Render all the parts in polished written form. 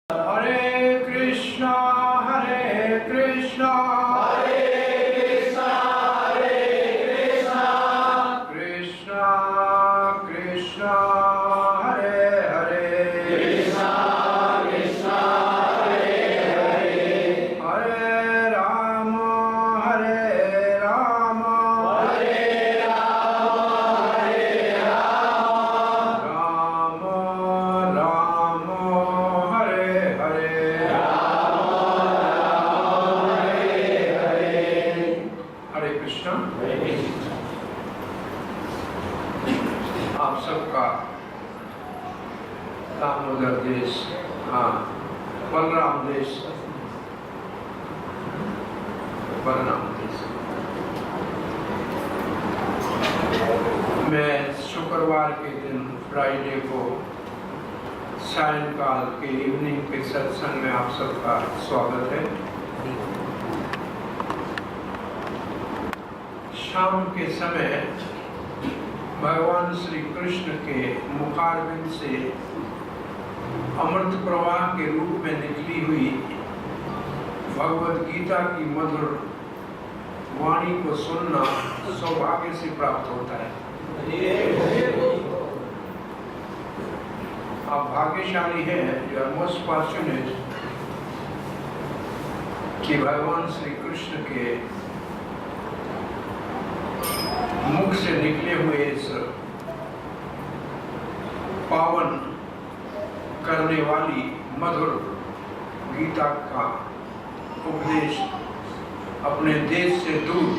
हरे कृष्णा कृष्णा कृष्णा कृष्णा हरे हरे हरे राम राम राम हरे हरे। हरे कृष्णा। आप सबका दामोदर देश, हाँ बलराम देश, मैं शुक्रवार के दिन फ्राइडे को सायंकाल के इवनिंग के सत्संग में आप सबका स्वागत है। शाम के समय भगवान श्री कृष्ण के मुखारविंद से अमृत प्रवाह के रूप में निकली हुई भगवद गीता की मधुर वाणी को सुनना सौभाग्य से प्राप्त होता है। आप भाग्यशाली हैं, यू आर मोस्ट फॉर्चुनेट कि भगवान श्री कृष्ण के मुख से निकले हुए इस पावन करने वाली मधुर गीता का उपदेश अपने देश से दूर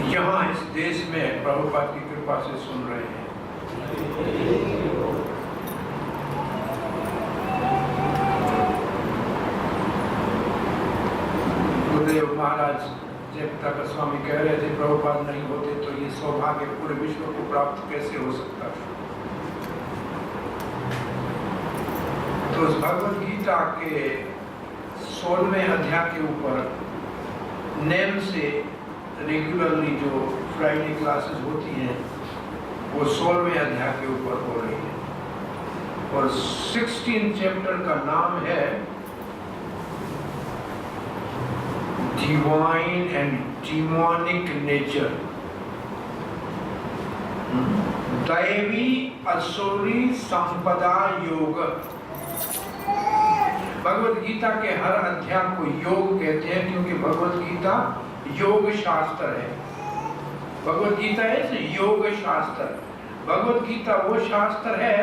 यहाँ इस देश में प्रभुपाद की कृपा से सुन रहे हैं। गुरुदेव महाराज जयप्रकाश का स्वामी कह रहे थे प्रभुपाद नहीं होते तो ये सौभाग्य पूरे विश्व को प्राप्त कैसे हो सकता था। तो उस भगवद गीता के 16वें अध्याय के ऊपर नेम से रेगुलरली जो फ्राइडे क्लासेस होती हैं वो 16वें अध्याय के ऊपर हो रही है और 16 चैप्टर का नाम है डिवाइन एंड डिमोनिक नेचर, दैवी असुरी संपदा योग। भगवद गीता के हर अध्याय को योग कहते हैं क्योंकि भगवद गीता योग शास्त्र है। भगवद गीता है योग शास्त्र। भगवद गीता वो शास्त्र है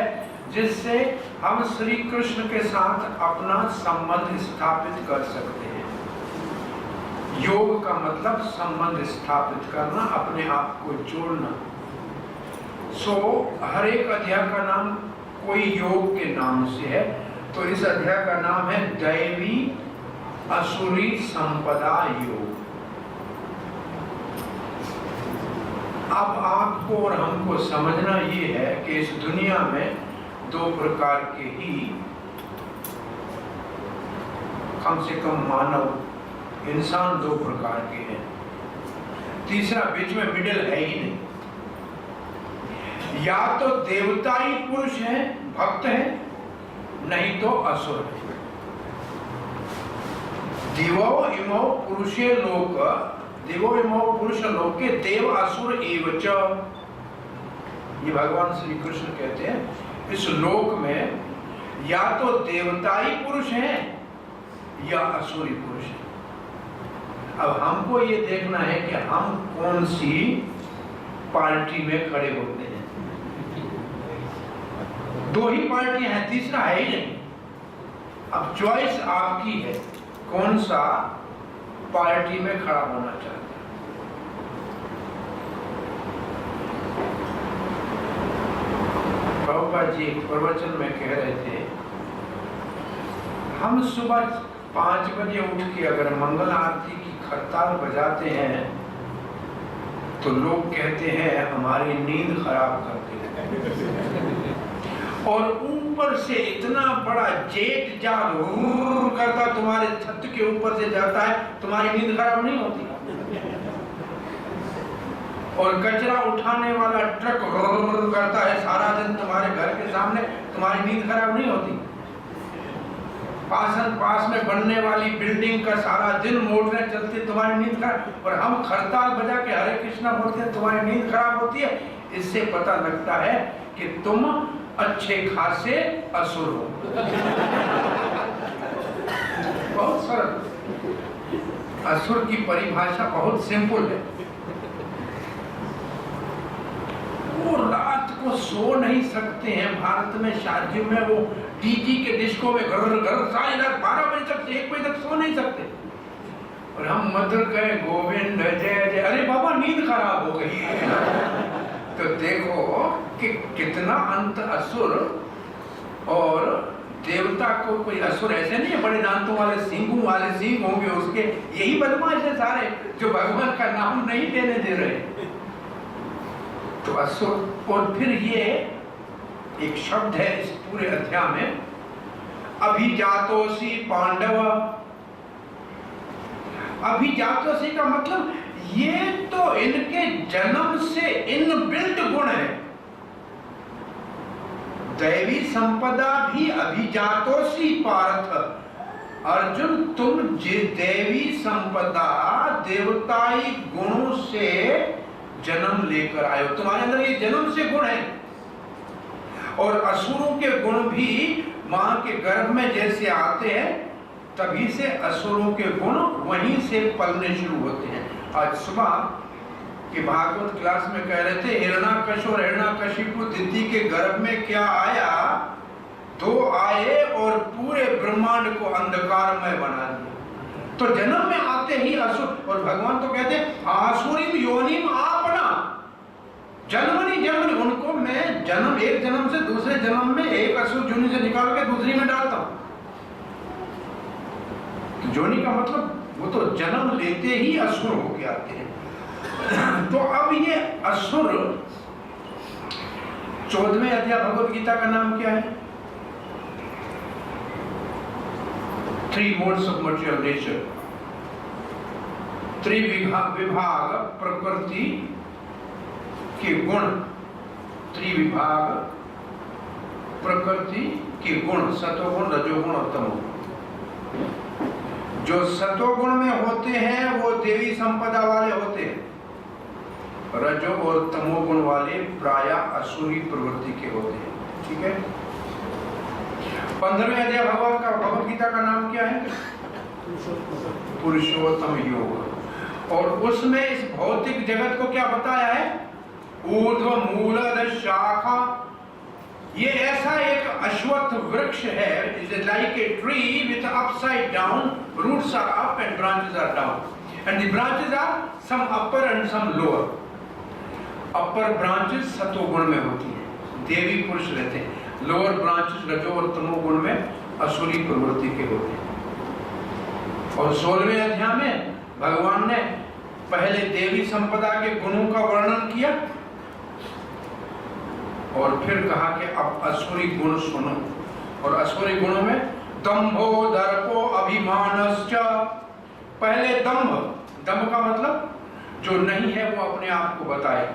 जिससे हम श्री कृष्ण के साथ अपना संबंध स्थापित कर सकते हैं। योग का मतलब संबंध स्थापित करना, अपने आप को जोड़ना। हर एक अध्याय का नाम कोई योग के नाम से है। तो इस अध्याय का नाम है दैवी असुरी संपदा योग। अब आपको और हमको समझना ये है कि इस दुनिया में दो प्रकार के ही कम से कम मानव इंसान दो प्रकार के हैं। तीसरा बीच में मिडिल है ही नहीं। या तो देवताई पुरुष हैं, भक्त हैं, नहीं तो असुर है। दिवो इमो पुरुषे लोक, दिवो इमो पुरुष लोके देव असुर एवच। ये भगवान श्री कृष्ण कहते हैं इस लोक में या तो देवताई पुरुष हैं या असुरी पुरुष हैं। अब हमको ये देखना है कि हम कौन सी पार्टी में खड़े होते हैं। दो ही पार्टियां हैं, तीसरा है ही नहीं। अब चॉइस आपकी है कौन सा पार्टी में खड़ा होना चाहते हैं। प्रभुपाद जी एक प्रवचन में कह रहे थे हम सुबह 5 बजे उठ के अगर मंगल आरती की खरताल बजाते हैं तो लोग कहते हैं हमारी नींद खराब करते हैं। और ऊपर से इतना बड़ा जेट जाल करता तुम्हारे छत के ऊपर से जाता है, तुम्हारी नींद खराब नहीं होती। और कचरा उठाने वाला ट्रक करता है सारा दिन तुम्हारे घर के सामने, तुम्हारी नींद खराब नहीं होती? पास में बनने वाली बिल्डिंग का सारा दिन मोटरें चलती, तुम्हारी नींद खराब। और हम खरताल बजा के हरे कृष्णा बोलते हैं, तुम्हारी नींद खराब होती है। इससे पता लगता है कि तुम अच्छे खासे असुर हो। बहुत सरल, असुर की परिभाषा बहुत सिंपल है। वो रात को सो नहीं सकते हैं। भारत में शादी में वो टीटी के डिस्को में घर सारी रात 12 बजे तक 1 बजे तक सो नहीं सकते। और हम मधुर कहे गोविंद जय जय, अरे बाबा नींद खराब हो गई। तो देखो कि कितना अंत असुर और देवता को। कोई असुर ऐसे नहीं है बड़े दांतों वाले सींगों वाले सींग होंगे उसके, यही बदमाश है सारे जो भगवान का नाम नहीं लेने दे रहे। तो असुर। और फिर ये एक शब्द है इस पूरे अध्याय में, अभिजातोसी पांडव। अभिजातोसी का मतलब ये तो इनके जन्म से इनबिल्ट गुण है। दैवी संपदा भी अभिजातोसी पार्थ। अर्जुन तुम देवी संपदा देवताई गुणों से जन्म लेकर आए हो, तुम्हारे अंदर ये जन्म से गुण है। और असुरों के गुण भी मां के गर्भ में जैसे आते हैं तभी से असुरों के गुण वहीं से पलने शुरू होते हैं। आज सुबह के भागवत क्लास में कह रहे थे हिरण्याकश और हिरण्यकशिपु दिति के गर्भ में क्या आया, 2 आए और पूरे ब्रह्मांड को अंधकारमय बना दिया। तो जन्म में आते ही असुर। और भगवान तो कहते आसुरीम योनिम आपना, जन्मनी उनको मैं एक जन्म से दूसरे जन्म में एक असुर जोनि से निकाल के दूसरी में डालता हूं। तो जोनि का मतलब वो तो जन्म लेते ही असुर होके आते हैं। तो अब ये असुर 14वें अध्याय भगवत गीता का नाम क्या है? 3 modes of material nature। त्रिविभाग प्रकृति के गुण, त्रिविभाग प्रकृति के गुण, सतोगुण रजोगुण और तमोगुण। जो सतोगुण में होते हैं वो देवी संपदा वाले होते हैं, रजो और तमोगुण वाले प्रायः असुरी प्रवृत्ति के होते हैं। ठीक है। 15वें अध्याय भगवत गीता का नाम क्या है? पुरुषोत्तम योग। और उसमें इस भौतिक जगत को क्या बताया है? ऊर्ध्व मूलध शाखा। ये ऐसा एक अश्वत्थ वृक्ष है, it is like a tree with upside down, roots are up and branches are down and the branches are some upper and some lower. Upper branches सतोगुण में होती है, देवी पुरुष रहते हैं। लोअर ब्रांचेस रजो और तमोगुण में असुरी प्रवृत्ति के होते हैं। और 16वें अध्याय में भगवान ने पहले देवी संपदा के गुणों का वर्णन किया और फिर कहा कि अब असुरी गुण सुनो। और असुरी गुणों में दंभो दर्पो अभिमानश्च। पहले दंभ का मतलब जो नहीं है वो अपने आप को बताए।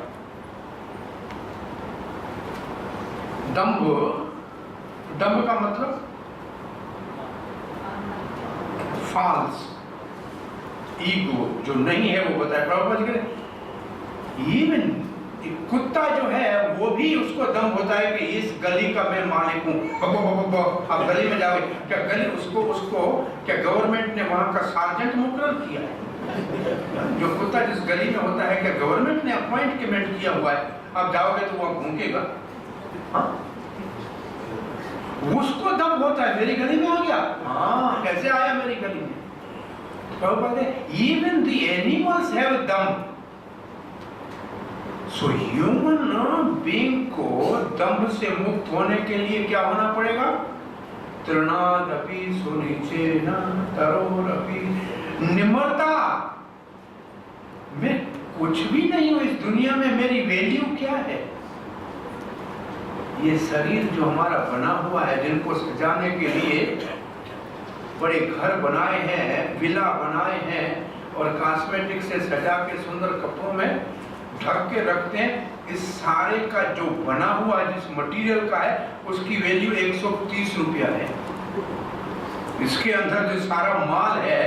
दंभ का मतलब फाल्स ईगो, जो नहीं है वो बताए। प्रभुपाद इवन कुत्ता जो है वो भी उसको दम होता है कि इस गली का मैं मालिक हूँ। आप गली में जाओगे क्या, गली उसको क्या गवर्नमेंट ने वहां का सार्जेंट मुकर्रर किया है? जो कुत्ता जिस गली में होता है क्या गवर्नमेंट ने अपॉइंटमेंट किया हुआ है? आप जाओगे तो वहां भूखेगा। उसको दम होता है मेरी गली में आ गया, हाँ कैसे आया मेरी गली में? Even the animals have dam. So human being को दम्भ से मुक्त होने के लिए क्या होना पड़ेगा? तृणादपि सुनिचेन तरोरपि। निम्रता। मैं कुछ भी नहीं हूं इस दुनिया में, मेरी वैल्यू क्या है? ये शरीर जो हमारा बना हुआ है, जिनको सजाने के लिए बड़े घर बनाए हैं, विला बनाए हैं और कॉस्मेटिक से सजा के सुंदर कपड़ों में ढक के रखते हैं। इस सारे का जो बना हुआ जिस मटेरियल का है उसकी वैल्यू 130 रुपया है। इसके अंदर जो सारा माल है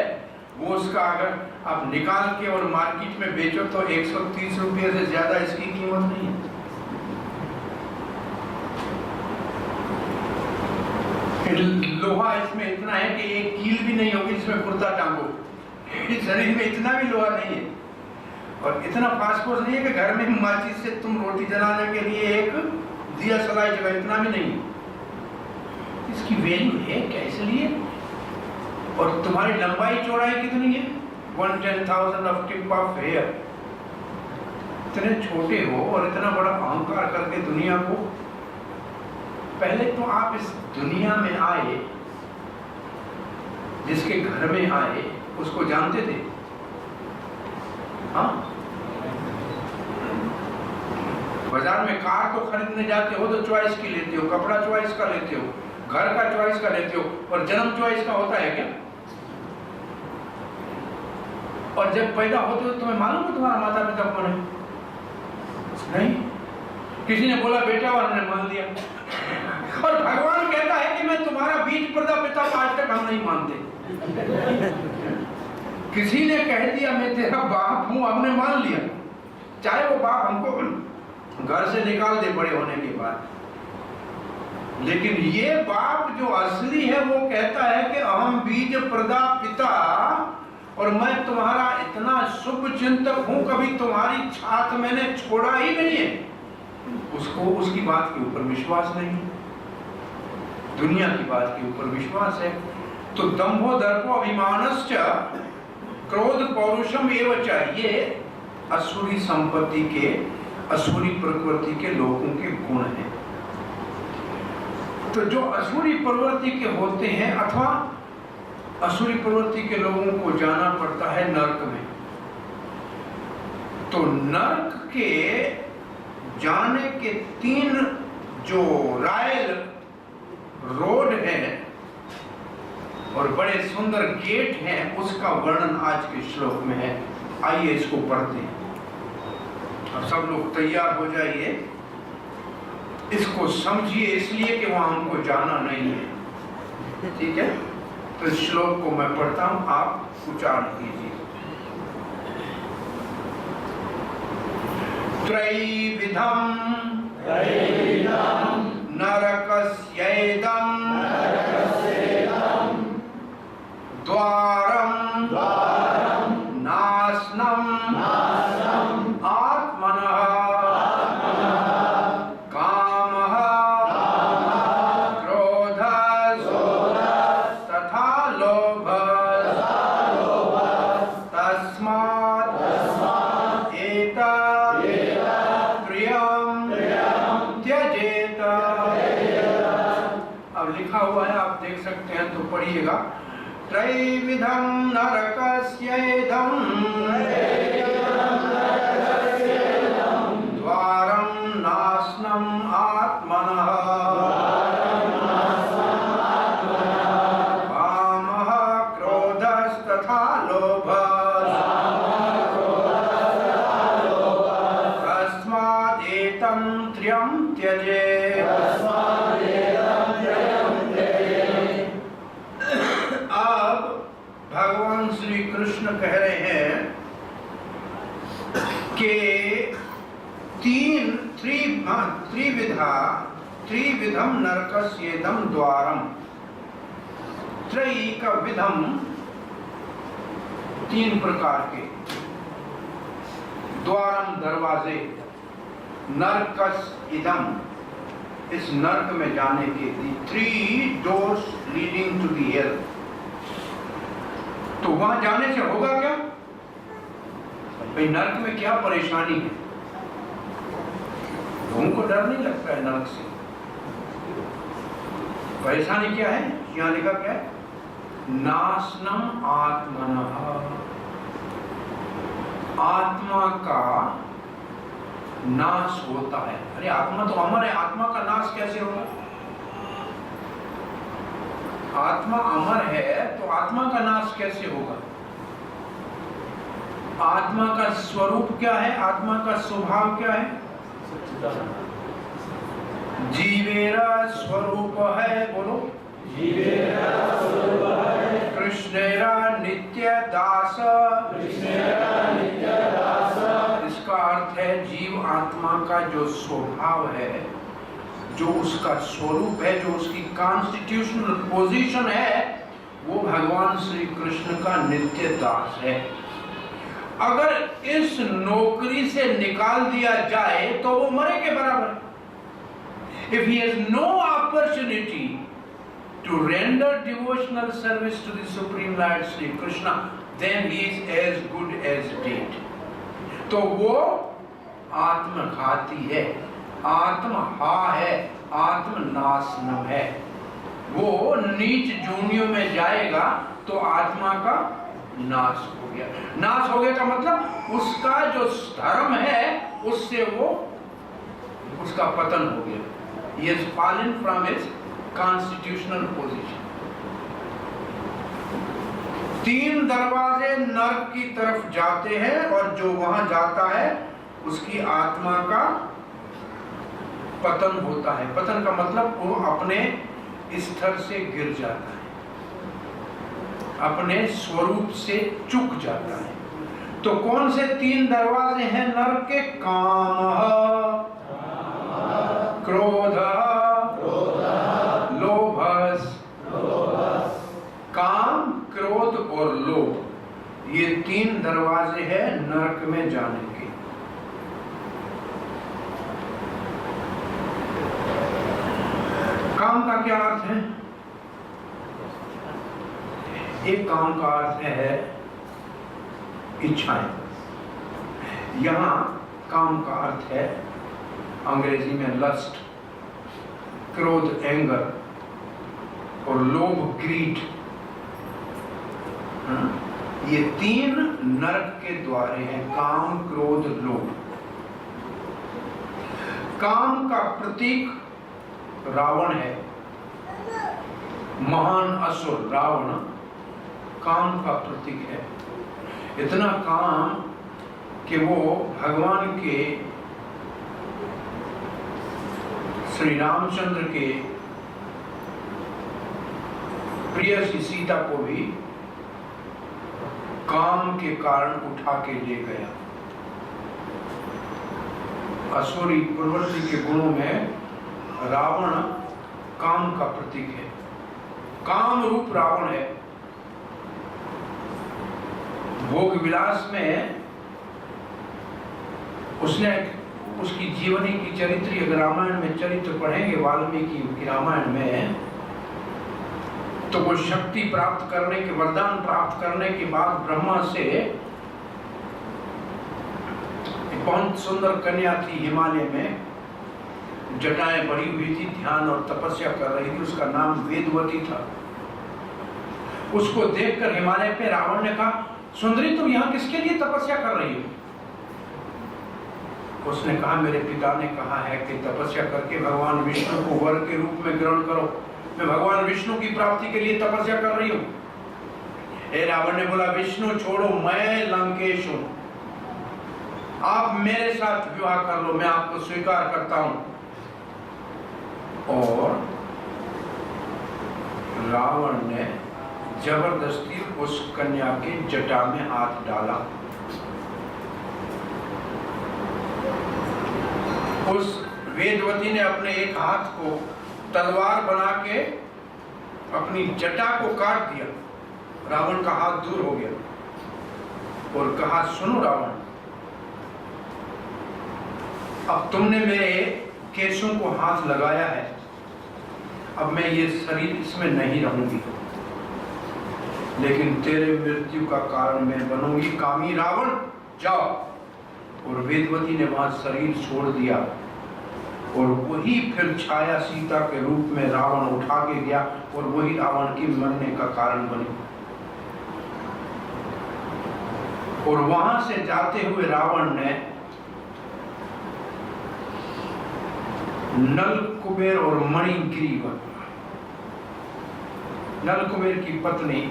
वो उसका अगर आप निकाल के और मार्केट में बेचो तो 130 रुपये से ज्यादा इसकी कीमत नहीं है। लोहा इसमें इतना है कि एक कील भी नहीं होगी जिसमें कुर्ता टांगो। शरीर में इतना भी लोहा नहीं है और इतना फास्फोरस नहीं है कि घर में माचिस से तुम रोटी जलाने के लिए एक दिया सलाई जगह, इतना भी नहीं। इसकी वैल्यू है क्या इसलिए? और तुम्हारी लंबाई चौड़ाई कितनी है? 1/10,000 ऑफ टिप ऑफ हेयर। इतने छोटे हो और इतना बड़ा अहंकार करके दुनिया को। पहले तो आप इस दुनिया में आए, जिसके घर में आए उसको जानते थे? हाँ, बाजार में कार तो खरीदने जाते हो तो चॉइस की लेते हो, कपड़ा चॉइस का लेते हो, घर का चॉइस का लेते हो, और जन्म चॉइस का होता है क्या? और जब पैदा होते हो तुम्हें मालूम है तुम्हारा माता पिता कौन है? नहीं, किसी ने बोला बेटा और हमने मान लिया। और भगवान कहता है कि मैं तुम्हारा बीज प्रदा पिता आज तक हम नहीं मानते। किसी ने कह दिया मैं तेरा बाप हूं, हमने मान लिया, चाहे वो बाप हमको घर से निकाल दे बड़े होने के बाद। लेकिन ये बाप जो असली है वो कहता है कि अहम बीज प्रदा पिता, और मैं तुम्हारा इतना शुभ चिंतक हूं, कभी तुम्हारी छात मैंने छोड़ा ही नहीं है। उसको उसकी बात के ऊपर विश्वास नहीं, दुनिया की बात के ऊपर विश्वास है। तो दंभो दर्पो अभिमानश्च क्रोध पौरुषम एवं चाहिए असुरी संपत्ति के, असुरी प्रकृति के लोगों के गुण हैं। तो जो असुरी प्रवृत्ति के होते हैं अथवा असुरी प्रवृत्ति के लोगों को जाना पड़ता है नरक में। तो नरक के जाने के 3 जो रॉयल रोड है और बड़े सुंदर गेट हैं, उसका वर्णन आज के श्लोक में है। आइए इसको पढ़ते हैं। अब सब लोग तैयार हो जाइए, इसको समझिए, इसलिए कि वहां हमको जाना नहीं है। ठीक है, तो इस श्लोक को मैं पढ़ता हूं, आप उच्चारण कीजिए। त्रैविधम नरकस्येदं द्वारं नाशनम् आत्मनः कामः क्रोधः तथा लोभः तस्मात् एतत् प्रियं त्यजेत। अब लिखा हुआ है, आप देख सकते हैं, तो पढ़िएगा। त्रैविधं नरकस्येदं द्वारं नाशनम् आत्मनः कामः क्रोधस्तथा लोभः तस्मात् एतं त्रयं त्यजेत्। भगवान श्री कृष्ण कह रहे हैं कि त्रिविधम नरकस्येदं द्वारम। त्रयी का विधम 3 प्रकार के, द्वारम दरवाजे, नरकस इदम इस नरक में जाने के लिए, 3 doors leading to the hell। तो वहां जाने से होगा क्या? भाई नरक में क्या परेशानी है? उनको डर नहीं लगता है नरक से? परेशानी क्या है? यहाँ लिखा क्या है? नाशनम आत्मनः, आत्मा का नाश होता है। अरे आत्मा तो अमर है, आत्मा का नाश कैसे होगा? आत्मा अमर है तो आत्मा का नाश कैसे होगा? आत्मा का स्वरूप क्या है? आत्मा का स्वभाव क्या है? जीवेरा स्वरूप है, बोलो। जीवेरा स्वरूप है, कृष्णेरा नित्य दास। कृष्णेरा नित्य दास। इसका अर्थ है जीव आत्मा का जो स्वभाव है, जो उसका स्वरूप है, जो उसकी कॉन्स्टिट्यूशनल पोजीशन है, वो भगवान श्री कृष्ण का नित्य दास है। अगर इस नौकरी से निकाल दिया जाए तो वो मरे के बराबर है। If he has no opportunity to render devotional service to the Supreme Lord Sri Krishna, then he is as good as dead. तो वो आत्मघाती है, आत्महा है, आत्मनाशनम है। वो नीच जूनियों में जाएगा तो आत्मा का नाश हो गया। नाश हो गया का मतलब उसका जो धर्म है उससे वो उसका पतन हो गया। He has fallen from his constitutional position. 3 दरवाजे नरक की तरफ जाते हैं और जो वहां जाता है उसकी आत्मा का पतन होता है। पतन का मतलब वो अपने स्तर से गिर जाता है, अपने स्वरूप से चूक जाता है। तो कौन से 3 दरवाजे हैं नरक के? काम, क्रोध, लोभ। काम, क्रोध और लोभ, ये 3 दरवाजे हैं नरक में जाने के। काम का क्या अर्थ है? एक काम का अर्थ है इच्छाएं। यहां काम का अर्थ है अंग्रेजी में लस्ट, क्रोध एंगर और लोभ ग्रीड। ये 3 नरक के द्वारे हैं, काम, क्रोध, लोभ। काम का प्रतीक रावण है, महान असुर रावण काम का प्रतीक है। इतना काम कि वो भगवान के श्री रामचंद्र के प्रियसी सीता को भी काम के कारण उठा के ले गया। असुरी प्रवृत्ति के गुणों में रावण काम का प्रतीक है, काम रूप रावण है। भोग विलास में उसने उसकी जीवनी की चरित्र, अगर रामायण में चरित्र पढ़ेंगे वाल्मीकि की रामायण में, तो वो शक्ति प्राप्त करने के, वरदान प्राप्त करने के बाद ब्रह्मा से एक बहुत सुंदर कन्या थी, हिमालय में जटाएं बढ़ी हुई थी, ध्यान और तपस्या कर रही थी, उसका नाम वेदवती था। उसको देखकर हिमालय पे रावण ने कहा, सुंदरी तुम यहाँ किसके लिए तपस्या कर रही हो? उसने कहा, मेरे पिता ने कहा है कि तपस्या करके भगवान विष्णु को वर के रूप में ग्रहण करो। मैं भगवान विष्णु की प्राप्ति के लिए तपस्या कर रही हूँ। रावण ने बोला, विष्णु छोड़ो, मैं लंकेश हूं, आप मेरे साथ विवाह कर लो, मैं आपको स्वीकार करता हूं। और रावण ने जबरदस्ती उस कन्या के जटा में हाथ डाला। उस वेदवती ने अपने एक हाथ को तलवार बना के अपनी जटा को काट दिया। रावण का हाथ दूर हो गया और कहा, सुनो रावण, अब तुमने मेरे केशों को हाथ लगाया है, अब मैं ये शरीर इसमें नहीं रहूंगी, लेकिन तेरे मृत्यु का कारण मैं बनूंगी कामी रावण, जाओ। और वेदवती ने वहां शरीर छोड़ दिया और वही फिर छाया सीता के रूप में रावण उठा के गया और वही रावण की मरने का कारण बनी। और वहां से जाते हुए रावण ने नल कुबेर और मणिग्रीव, नल कुबेर की पत्नी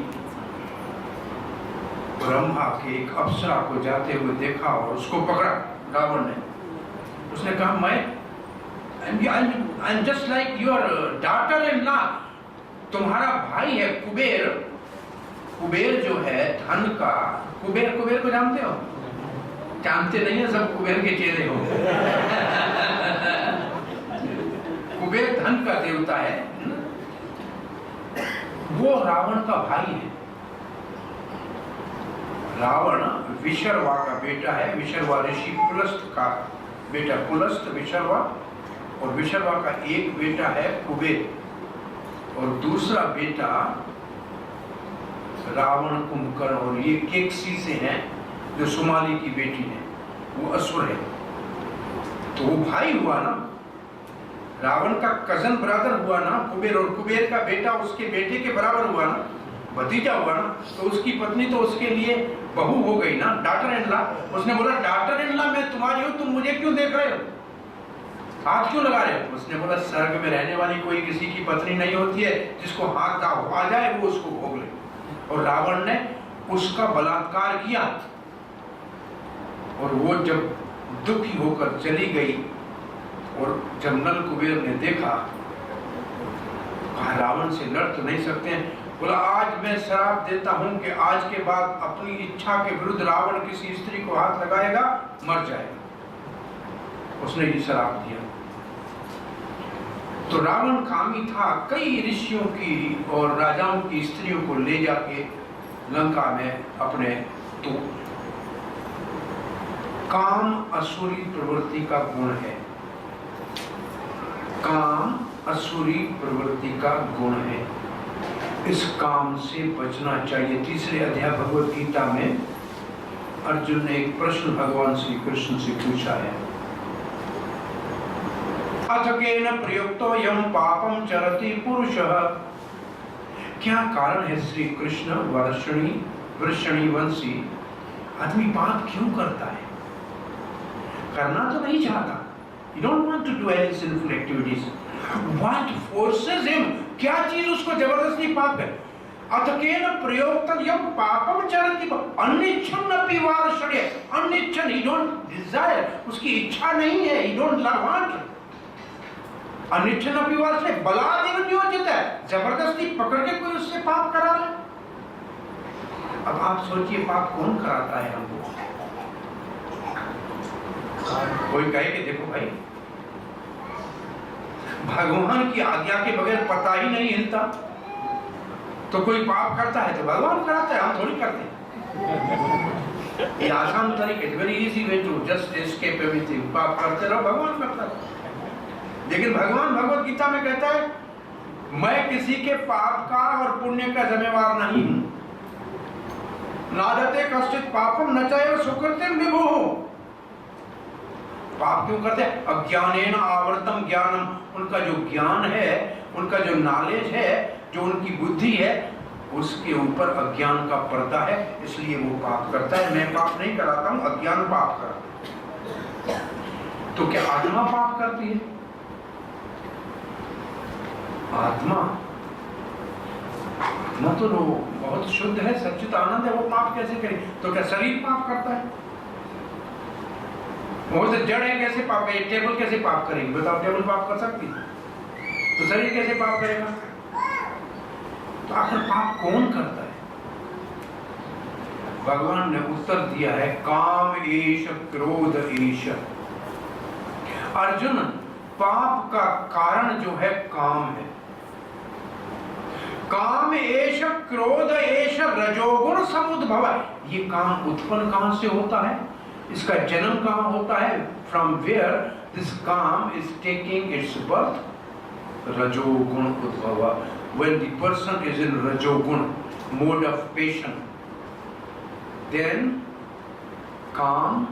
ब्रह्मा के एक अप्सरा को जाते हुए देखा और उसको पकड़ा रावण ने। उसने कहा मैं I am just like your daughter in law, तुम्हारा भाई है कुबेर। कुबेर जो है धन का, कुबेर को जानते हो? जानते नहीं है, सब कुबेर के चेले हो। कुबेर धन का देवता है, वो रावण का भाई है। रावण विशर्वा का बेटा है, विशर्वा ऋषि पुलस्त का बेटा पुलस्त विशर्वा, और विशर्वा का एक बेटा है कुबेर और दूसरा बेटा रावण कुंभकर्ण, और ये केकसी से हैं जो सुमाली की बेटी है, वो असुर है। तो वो भाई हुआ ना, रावण का कजन ब्रदर हुआ ना कुबेर, और कुबेर का बेटा उसके बेटे के बराबर हुआ ना, भतीजा हुआ ना। तो उसकी पत्नी तो उसके लिए बहू हो गई ना, डॉटर इन लॉ। उसने बोला डॉटर इन लॉ मैं तुम्हारी हूं, तुम मुझे क्यों देख रहे हो, हाथ क्यों लगा रहे हो? उसने बोला स्वर्ग में रहने वाली कोई किसी की पत्नी नहीं होती है, जिसको हाथ आ जाए वो उसको भोग ले। और रावण ने उसका बलात्कार किया, और वो जब दुखी होकर चली गई, और जब नल कुबेर ने देखा, कहा रावण से लड़ तो नहीं सकते हैं। बोला आज मैं श्राप देता हूं कि आज के बाद अपनी इच्छा के विरुद्ध रावण किसी स्त्री को हाथ लगाएगा मर जाएगा। उसने ये श्राप दिया। तो रावण कामी था, कई ऋषियों की और राजाओं की स्त्रियों को ले जाके लंका में अपने, तो काम असुरी प्रवृत्ति का गुण है, काम असुरी प्रवृत्ति का गुण है, इस काम से बचना चाहिए। तीसरे अध्याय भगवद गीता में अर्जुन ने एक प्रश्न भगवान श्री कृष्ण से पूछा है, अथ केन प्रयुक्तो यम पापम चरति पुरुषः। क्या कारण है श्री कृष्ण वृषणी वंशी, आदमी पाप क्यों करता है? करना तो नहीं चाहता, you don't want to do any sinful activities. What forces him? क्या चीज उसको जबरदस्ती पाप है? अतकेन प्रयोक्तम यम पापम चरति अनिच्छन्नपि वार्षण्य, अनिच्छन, he don't desire, उसकी इच्छा नहीं है, he don't want, अनिच्छन्नपि वार्षण्य बलादेव नियोजित है, जबरदस्ती पकड़ के कोई उससे पाप करा रहा है। अब आप सोचिए पाप कौन कराता है हमको? कोई कहे कि देखो भाई भगवान की आज्ञा के बगैर पता ही नहीं हिलता, तो कोई पाप करता है तो भगवान कराता है, हम थोड़ी करते हैं। ये आसान तरीके, very easy way to just escape everything. पाप करते रहो, भगवान करता है। लेकिन भगवान भगवत गीता में कहता है मैं किसी के पाप का और पुण्य का जिम्मेवार नहीं हूं। नादते कश्चित पापम न चैव सुकृतिम विभुः। पाप क्यों करते हैं? अज्ञानेन आवृतम ज्ञानम, उनका जो ज्ञान है, उनका जो नॉलेज है, जो उनकी बुद्धि है, उसके ऊपर अज्ञान का पर्दा है, इसलिए वो पाप करता है। मैं पाप नहीं कराता हूं, अज्ञान पाप करता है। तो क्या आत्मा पाप करती है? आत्मा तो बहुत शुद्ध है, सच्चित आनंद है, वो पाप कैसे करे? तो क्या शरीर पाप करता है? बहुत जड़ है, कैसे पाप करे? टेबल कैसे पाप करेगी? बताओ, टेबल पाप कर सकती है? तो शरीर कैसे पाप करेगा? तो आखिर पाप कौन करता है? भगवान ने उत्तर दिया है काम एष क्रोध एष। अर्जुन, पाप का कारण जो है काम है। काम एष क्रोध एष रजोगुण समुद्भव। ये काम उत्पन्न कहां से होता है? इसका जन्म कहां होता है? फ्रॉम वेयर दिस काम इज टेकिंग इट्स बर्थ? रजोगुण उद्भव। When the person is in rajogun mode of passion, then काम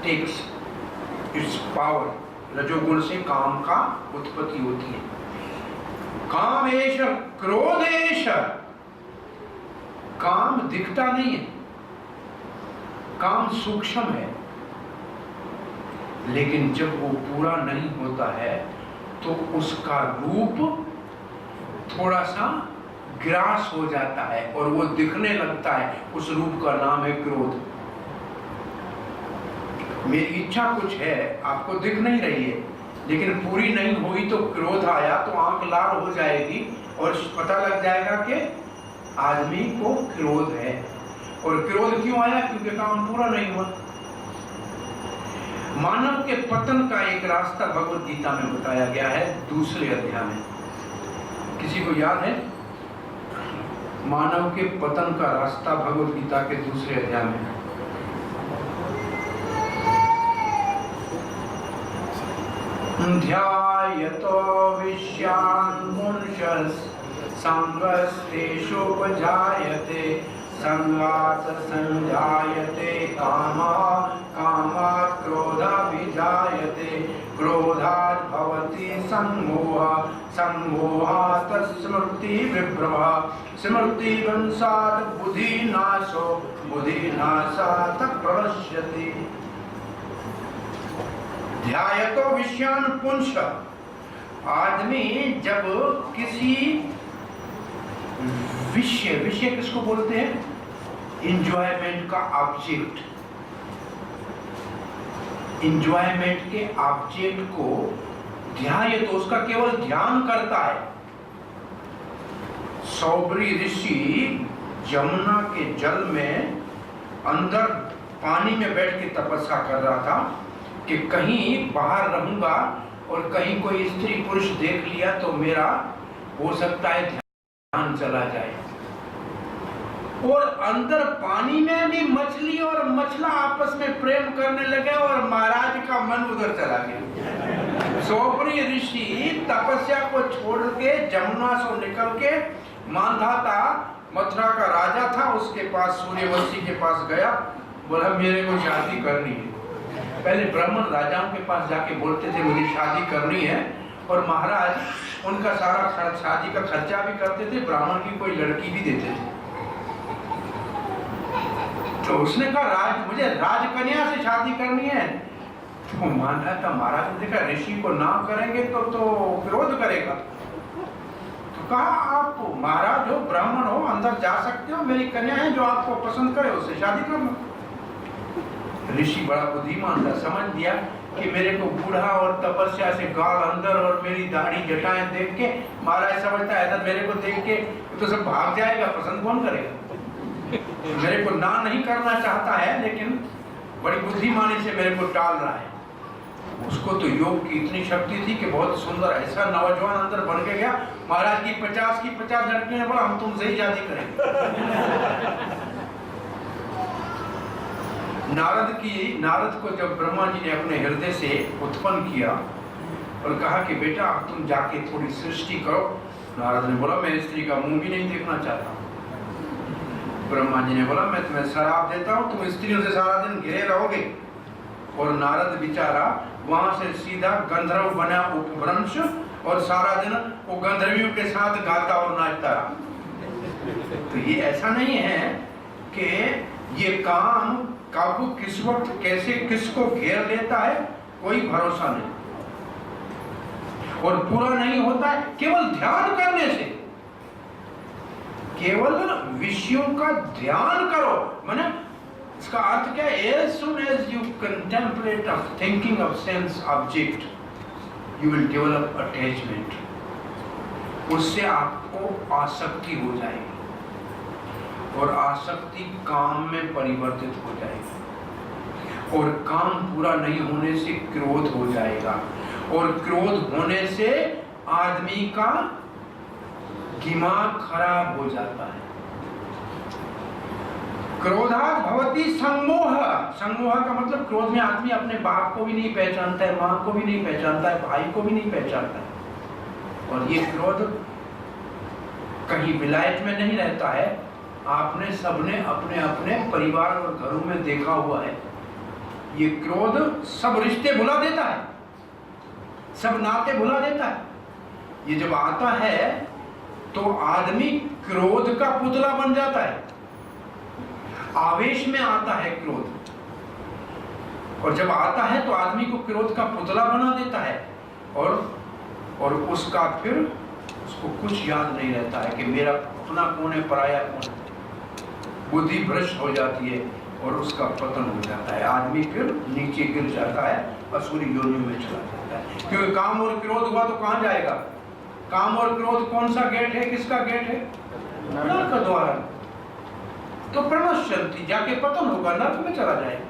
takes its power. रजोगुण से काम का उत्पत्ति होती है। कामेश क्रोधेश, काम दिखता नहीं है, काम सूक्ष्म है, लेकिन जब वो पूरा नहीं होता है तो उसका रूप थोड़ा सा ग्रास हो जाता है और वो दिखने लगता है, उस रूप का नाम है क्रोध। मेरी इच्छा कुछ है, आपको दिख नहीं रही है, लेकिन पूरी नहीं हुई तो क्रोध आया तो आंख लाल हो जाएगी और पता लग जाएगा कि आदमी को क्रोध है। और क्रोध क्यों आया? क्योंकि काम पूरा नहीं हुआ। मानव के पतन का एक रास्ता भगवत गीता में बताया गया है, दूसरे अध्याय में। किसी को याद है? मानव के पतन का रास्ता भगवत गीता के दूसरे अध्याय में। ध्यायतो विषयान् मुमुक्षुः संगस्तेषुपजायते संगात् संजायते कामः कामात् क्रोधः क्रोधात् भवति सम्मोहः सम्मोहात् स्मृतिविभ्रमः स्मृतिभ्रंशात् बुद्धिनाशो बुद्धिनाशात् प्रणश्यति। ध्यायतो विषयान् मुमुक्षुः। आदमी जब किसी विषय किसको बोलते हैं? इंजॉयमेंट का ऑब्जेक्ट, इंजॉयमेंट के ऑब्जेक्ट को ध्यान, तो उसका केवल ध्यान करता है। सौबरी ऋषि यमुना के जल में अंदर पानी में बैठ के तपस्या कर रहा था कि कहीं बाहर रहूंगा और कहीं कोई स्त्री पुरुष देख लिया तो मेरा हो सकता है ध्यान चला जाए। और अंदर पानी में भी मछली और मछला आपस में प्रेम करने लगे और महाराज का मन उधर चला गया। सौबरी ऋषि तपस्या को छोड़ के जमुना से निकल के मांधाता मथुरा का राजा था, उसके पास सूर्यवंशी के पास गया, बोला मेरे को शादी करनी है। पहले ब्राह्मण राजाओं के पास जाके बोलते थे मुझे शादी करनी है, और महाराज उनका सारा शादी का खर्चा भी करते थे, ब्राह्मण की कोई लड़की भी देते थे। तो उसने कहा राज मुझे राजकन्या से शादी करनी है। तो माना था महाराज ने देखा ऋषि को ना करेंगे तो विरोध करेगा। तो कहा आप महाराज हो, ब्राह्मण हो, अंदर जा सकते हो, मेरी कन्या है, जो आपको पसंद करे उससे शादी करना। ऋषि बड़ा बुद्धिमान था, समझ दिया कि मेरे को बूढ़ा और तपस्या से गाल अंदर और मेरी दाढ़ी जटाएं देख के महाराज समझता है तो मेरे को देख के तो सब भाग जाएगा, पसंद कौन करेगा। मेरे को ना नहीं करना चाहता है, लेकिन बड़ी बुद्धिमानी से मेरे को टाल रहा है। उसको तो योग की इतनी शक्ति थी कि बहुत सुंदर ऐसा नौजवान अंदर बन के गया। महाराज की 50 लड़कियां ने बोला हम तुमसे ही शादी करेंगे। नारद को जब ब्रह्मा जी ने अपने हृदय से उत्पन्न किया और कहा कि बेटा अब तुम जाके थोड़ी सृष्टि करो, नारद ने बोला मैं स्त्री का मुंह भी नहीं देखना चाहता। ब्रह्मा जी ने बोला मैं तुम्हें शराप देता हूँ, तुम स्त्रियों से सारा दिन घिरे रहोगे। और नारद बेचारा वहां से सीधा गंधर्व बना उपभ्रंश और सारा दिन वो गंधर्वियों के साथ गाता और नाचता रहा। तो ये ऐसा नहीं है कि ये काम काबू किस वक्त कैसे किसको घेर लेता है, कोई भरोसा नहीं, और पूरा नहीं होता है केवल ध्यान करने से। केवल विषयों का ध्यान करो, माने इसका अर्थ क्या है? As soon as you contemplate of thinking of sense object, you will develop attachment. उससे आपको आसक्ति हो जाएगी और आसक्ति काम में परिवर्तित हो जाएगी, और काम पूरा नहीं होने से क्रोध हो जाएगा, और क्रोध होने से आदमी का दिमाग खराब हो जाता है। क्रोधात् भवति सम्मोह। सम्मोह का मतलब क्रोध में आदमी अपने बाप को भी नहीं पहचानता है, माँ को भी नहीं पहचानता है, भाई को भी नहीं पहचानता है। और ये क्रोध कहीं विलायत में नहीं रहता है, आपने सबने अपने अपने परिवार और घरों में देखा हुआ है। ये क्रोध सब रिश्ते भुला देता है, सब नाते भुला देता है। ये जब आता है तो आदमी क्रोध का पुतला बन जाता है, आवेश में आता है क्रोध, और जब आता है तो आदमी को क्रोध का पुतला बना देता है, और उसका फिर उसको कुछ याद नहीं रहता है कि मेरा अपना कौन है पराया कौन है, बुद्धि भ्रष्ट हो जाती है और उसका पतन हो जाता है। आदमी फिर नीचे गिर जाता है, असुरी योनि में चला जाता है। क्योंकि काम और क्रोध हुआ तो कहाँ जाएगा? काम और क्रोध कौन सा गेट है? किसका गेट है? नरक का द्वार। तो प्रणश्यंति, जाके पतन होगा, नरक में चला जाएगा।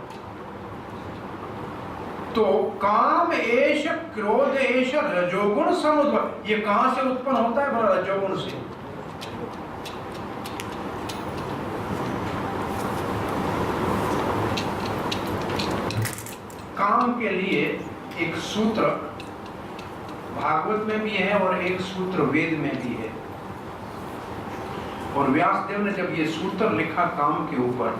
तो काम एष क्रोध एष रजोगुण समुद्भव, ये कहां से उत्पन्न होता है? बोला रजोगुण से। काम के लिए एक सूत्र भागवत में भी है और एक सूत्र वेद में भी है। और व्यासदेव ने जब ये सूत्र लिखा काम के ऊपर,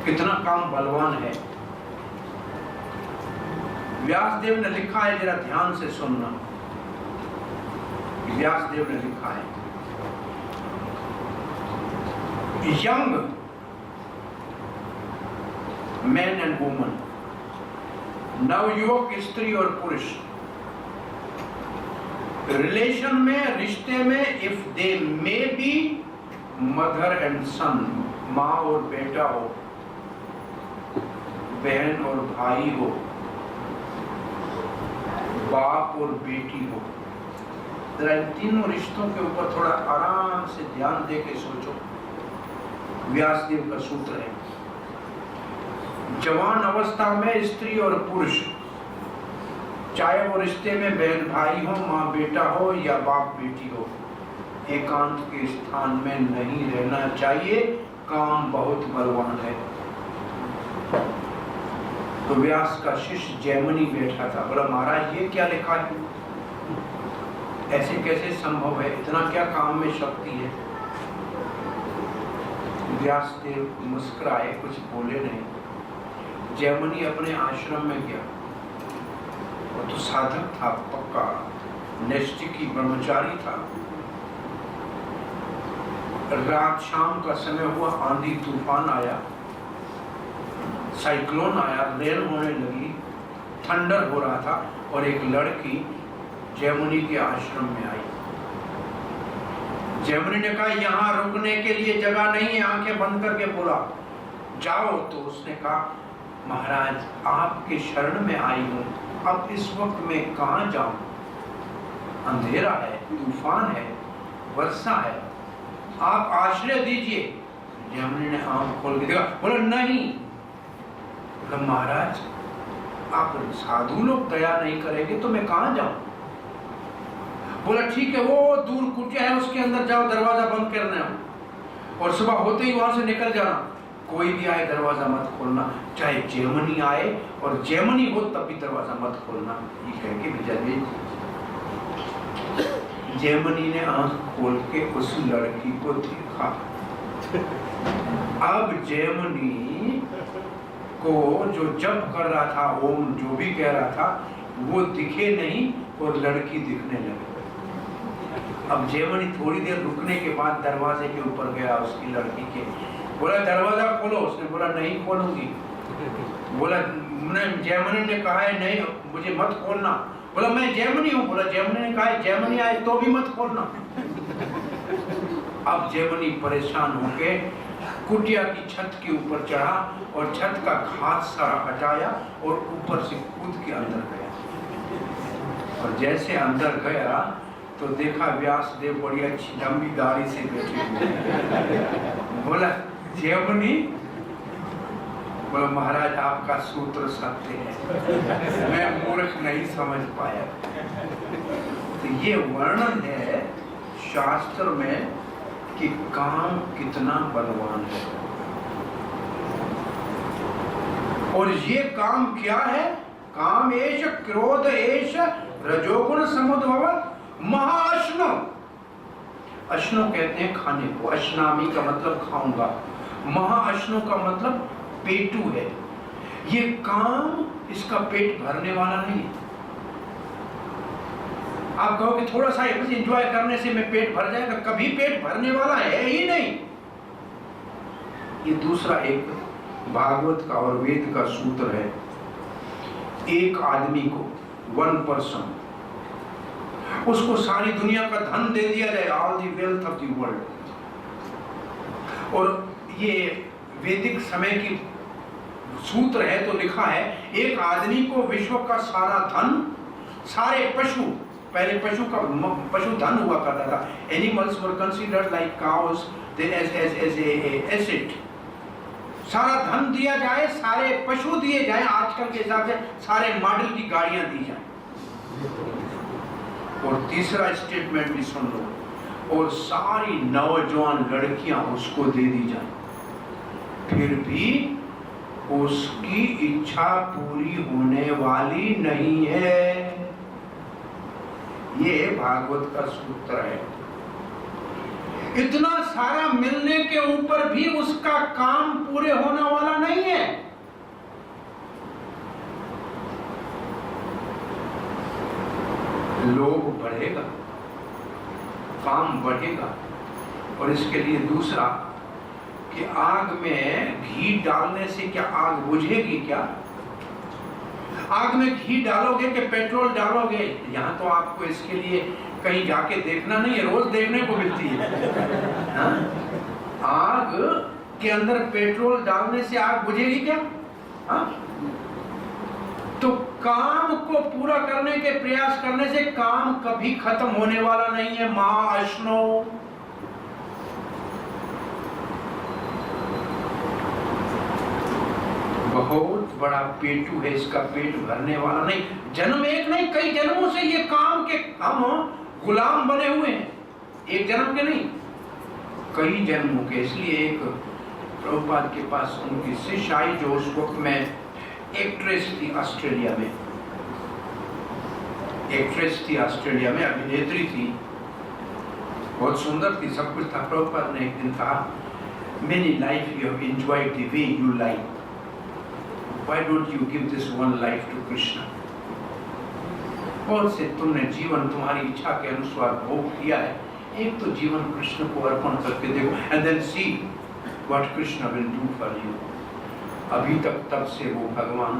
कितना काम बलवान है, व्यासदेव ने लिखा है, जरा ध्यान से सुनना। व्यासदेव ने लिखा है, यंग मैन एंड वुमन, नवयुवक स्त्री और पुरुष, रिलेशन में, रिश्ते में, if they may be mother and son, माँ और बेटा हो, बहन और भाई हो, बाप और बेटी हो। जरा इन तीनों रिश्तों के ऊपर थोड़ा आराम से ध्यान दे के सोचो। व्यासदेव का सूत्र है, जवान अवस्था में स्त्री और पुरुष, चाहे वो रिश्ते में बहन भाई हो, माँ बेटा हो या बाप बेटी हो, एकांत के स्थान में नहीं रहना चाहिए। काम बहुत बलवान है। तो व्यास का शिष्य जैमिनी बैठा था, बोला महाराज ये क्या लिखा है? ऐसे कैसे संभव है? इतना क्या काम में शक्ति है? व्यासदेव मुस्कुराए, कुछ बोले नहीं। जैमिनी अपने आश्रम में गया। वो तो साधक था, पक्का नैष्ठिकी ब्रह्मचारी था। रात शाम का समय हुआ, आंधी तूफान आया, साइक्लोन आया, रेल होने लगी, थंडर हो रहा था, और एक लड़की जैमिनी के आश्रम में आई। जैमिनी ने कहा यहाँ रुकने के लिए जगह नहीं है। आंखें बंद करके बोला जाओ। तो उसने कहा महाराज आपके शरण में आई हूँ, अब इस वक्त मैं कहाँ जाऊं? अंधेरा है, तूफान है, वर्षा है, आप आश्रय दीजिए। जैमिनी ने आंख खोल के देखा, बोला नहीं। बोला महाराज आप साधु लोग दया नहीं करेंगे तो मैं कहाँ जाऊं? बोला ठीक है, वो दूर कुटिया है, उसके अंदर जाओ, दरवाजा बंद करना और सुबह होते ही वहां से निकल जाना। कोई भी आए दरवाजा मत खोलना, चाहे जैमिनी आए और जैमिनी हो तब भी दरवाजा मत खोलना। ये कह के भेजा दे। जैमिनी ने आंख खोल के उस लड़की को देखा। अब जैमिनी को जो जप कर रहा था, ओम जो भी कह रहा था, वो दिखे नहीं और लड़की दिखने लगी। अब जैमिनी थोड़ी देर रुकने के बाद दरवाजे के ऊपर गया उसकी लड़की के, बोला दरवाजा खोलो। उसने बोला नहीं खोलूंगी। बोला जैमिनी ने कहा है नहीं मुझे मत खोलना। बोला मैं जैमिनी हूँ। बोला जैमिनी ने कहा है जैमिनी आए तो भी मत खोलना। अब जैमिनी परेशान होके कुटिया की छत के ऊपर चढ़ा और छत का घास सारा हटाया और ऊपर से कूद के अंदर गया। और जैसे अंदर गया तो देखा व्यासदेव बड़ी अच्छी लंबी दाढ़ी से बैठे हुए। बोला जैमिनी, बोला महाराज आपका सूत्र सत्य है, मैं मूर्ख नहीं समझ पाया। तो ये वर्णन है शास्त्र में कि काम कितना बलवान है। और ये काम क्या है? काम एष क्रोध एष रजोगुण समुद्भव महाअश्नो। अश्नो कहते हैं खाने को, अश्नामी का मतलब खाऊंगा, महाअश्नो का मतलब पेटू है। ये काम इसका पेट भरने वाला नहीं है। आप कहो कि थोड़ा सा एंजॉय करने से मैं पेट भर जाएगा, कभी पेट भरने वाला है ही नहीं। ये दूसरा एक भागवत का और वेद का सूत्र है। एक आदमी को, वन पर्सन, उसको सारी दुनिया का धन दे दिया जाए, all the wealth of the world. और ये वैदिक समय की सूत्र है, तो लिखा है एक आदमी को विश्व का सारा धन, सारे पशु, पहले पशु धन हुआ करता था, animals were considered like cows as a asset, सारा धन दिया जाए, सारे पशु दिए जाए, आजकल के हिसाब से सारे मॉडल की गाड़ियां दी जाए। और तीसरा स्टेटमेंट भी सुन लो, और सारी नौजवान लड़कियां उसको दे दी जाए, फिर भी उसकी इच्छा पूरी होने वाली नहीं है। ये भागवत का सूत्र है। इतना सारा मिलने के ऊपर भी उसका काम पूरे होने वाला नहीं है। लोभ बढ़ेगा, काम बढ़ेगा, और इसके लिए दूसरा कि आग में घी डालने से क्या आग बुझेगी? क्या आग में घी डालोगे कि पेट्रोल डालोगे? यहाँ तो आपको इसके लिए कहीं जाके देखना नहीं है, रोज देखने को मिलती है। हाँ? आग के अंदर पेट्रोल डालने से आग बुझेगी क्या? हाँ? तो काम को पूरा करने के प्रयास करने से काम कभी खत्म होने वाला नहीं है। माँ अश्नो, बहुत बड़ा पेटू है, इसका पेट भरने वाला नहीं। जन्म एक नहीं, कई जन्मों से ये काम के हम गुलाम बने हुए हैं, एक जन्म के नहीं, कई जन्मों के। इसलिए एक प्रभुपाद के पास उनकी शिष्य आई जो उस वक्त में एक्ट्रेस थी ऑस्ट्रेलिया में, एक्ट्रेस थी ऑस्ट्रेलिया में, अभिनेत्री थी, बहुत सुंदर थी, सब कुछ था। प्रभुपाद ने एक दिन कहा, many life you have enjoyed the way you like, why don't you give this one life to Krishna? बहुत से तुमने जीवन तुम्हारी इच्छा के अनुसार भोग किया है, एक तो जीवन कृष्ण को अर्पण करके देखो, and then see what Krishna will do for you। अभी तक तब से वो भगवान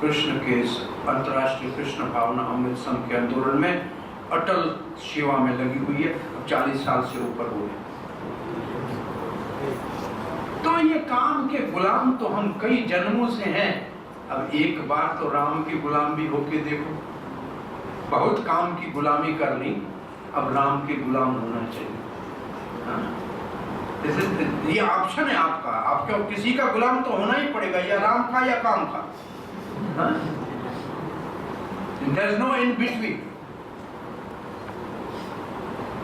कृष्ण के इस अंतर्राष्ट्रीय कृष्ण भावना अमृत संघ के आंदोलन में अटल सेवा में लगी हुई है। 40 साल से ऊपर हो गए। तो ये काम के गुलाम तो हम कई जन्मों से हैं। अब एक बार तो राम की गुलाम भी होके देखो, बहुत काम की गुलामी कर ली, अब राम के गुलाम होना चाहिए। ये ऑप्शन है आपका, आपका किसी का गुलाम तो होना ही पड़ेगा, या राम का या काम का। There's no in between।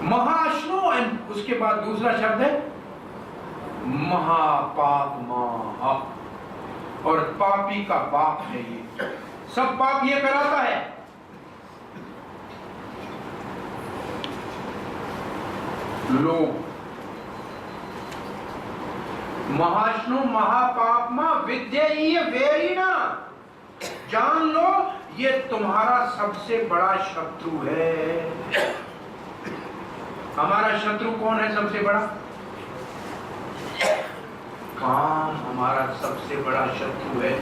महाश्नो, एंड उसके बाद दूसरा शब्द है महापाप महा, और पापी का बाप है ये, सब पाप ये कराता है। लोग महाष्णु महापापमा विद्येय वेरिना, जान लो ये तुम्हारा सबसे बड़ा शत्रु है। हमारा शत्रु कौन है सबसे बड़ा? काम हमारा सबसे बड़ा शत्रु है।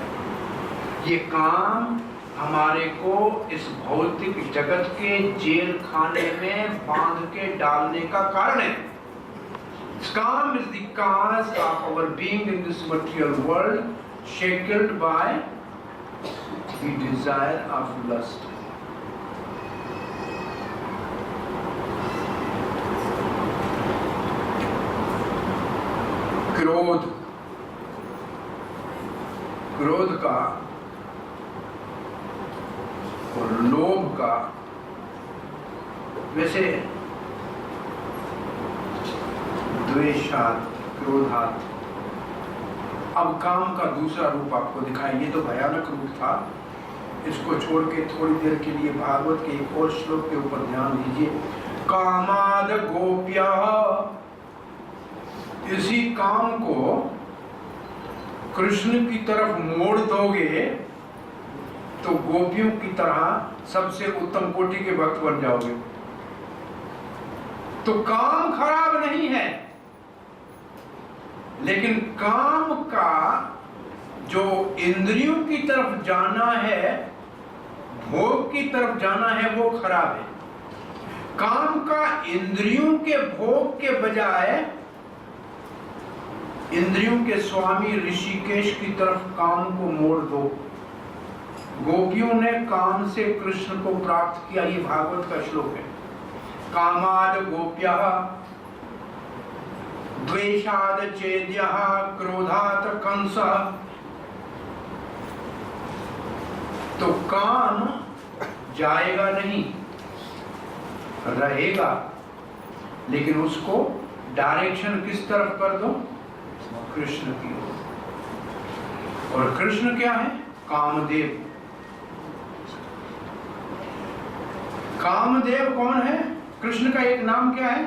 ये काम हमारे को इस भौतिक जगत के जेल खाने में बांध के डालने का कारण है। काम is the cause of our being in this material world, shackled by the desire of lust. क्रोध, क्रोध का और लोभ का, वैसे द्वेषात्, क्रोधात्। अब काम का दूसरा रूप आपको दिखाएं। ये तो भयानक रूप था, इसको छोड़ के थोड़ी देर के लिए भागवत के एक और श्लोक के ऊपर ध्यान दीजिए। कामाद गोप्यः, इसी काम को कृष्ण की तरफ मोड़ दोगे तो गोपियों की तरह सबसे उत्तम कोटि के भक्त बन जाओगे। तो काम खराब नहीं है, लेकिन काम का जो इंद्रियों की तरफ जाना है, भोग की तरफ जाना है, वो खराब है। काम का इंद्रियों के भोग के बजाय इंद्रियों के स्वामी ऋषिकेश की तरफ काम को मोड़ दो। गोपियों ने काम से कृष्ण को प्राप्त किया, ये भागवत का श्लोक है। कामाद गोप्यः द्वेषाद चेद्यः क्रोधात कंसः। तो काम जाएगा नहीं, रहेगा, लेकिन उसको डायरेक्शन किस तरफ कर दो? कृष्ण की ओर। और कृष्ण क्या है? कामदेव। कामदेव कौन है? कृष्ण का एक नाम क्या है?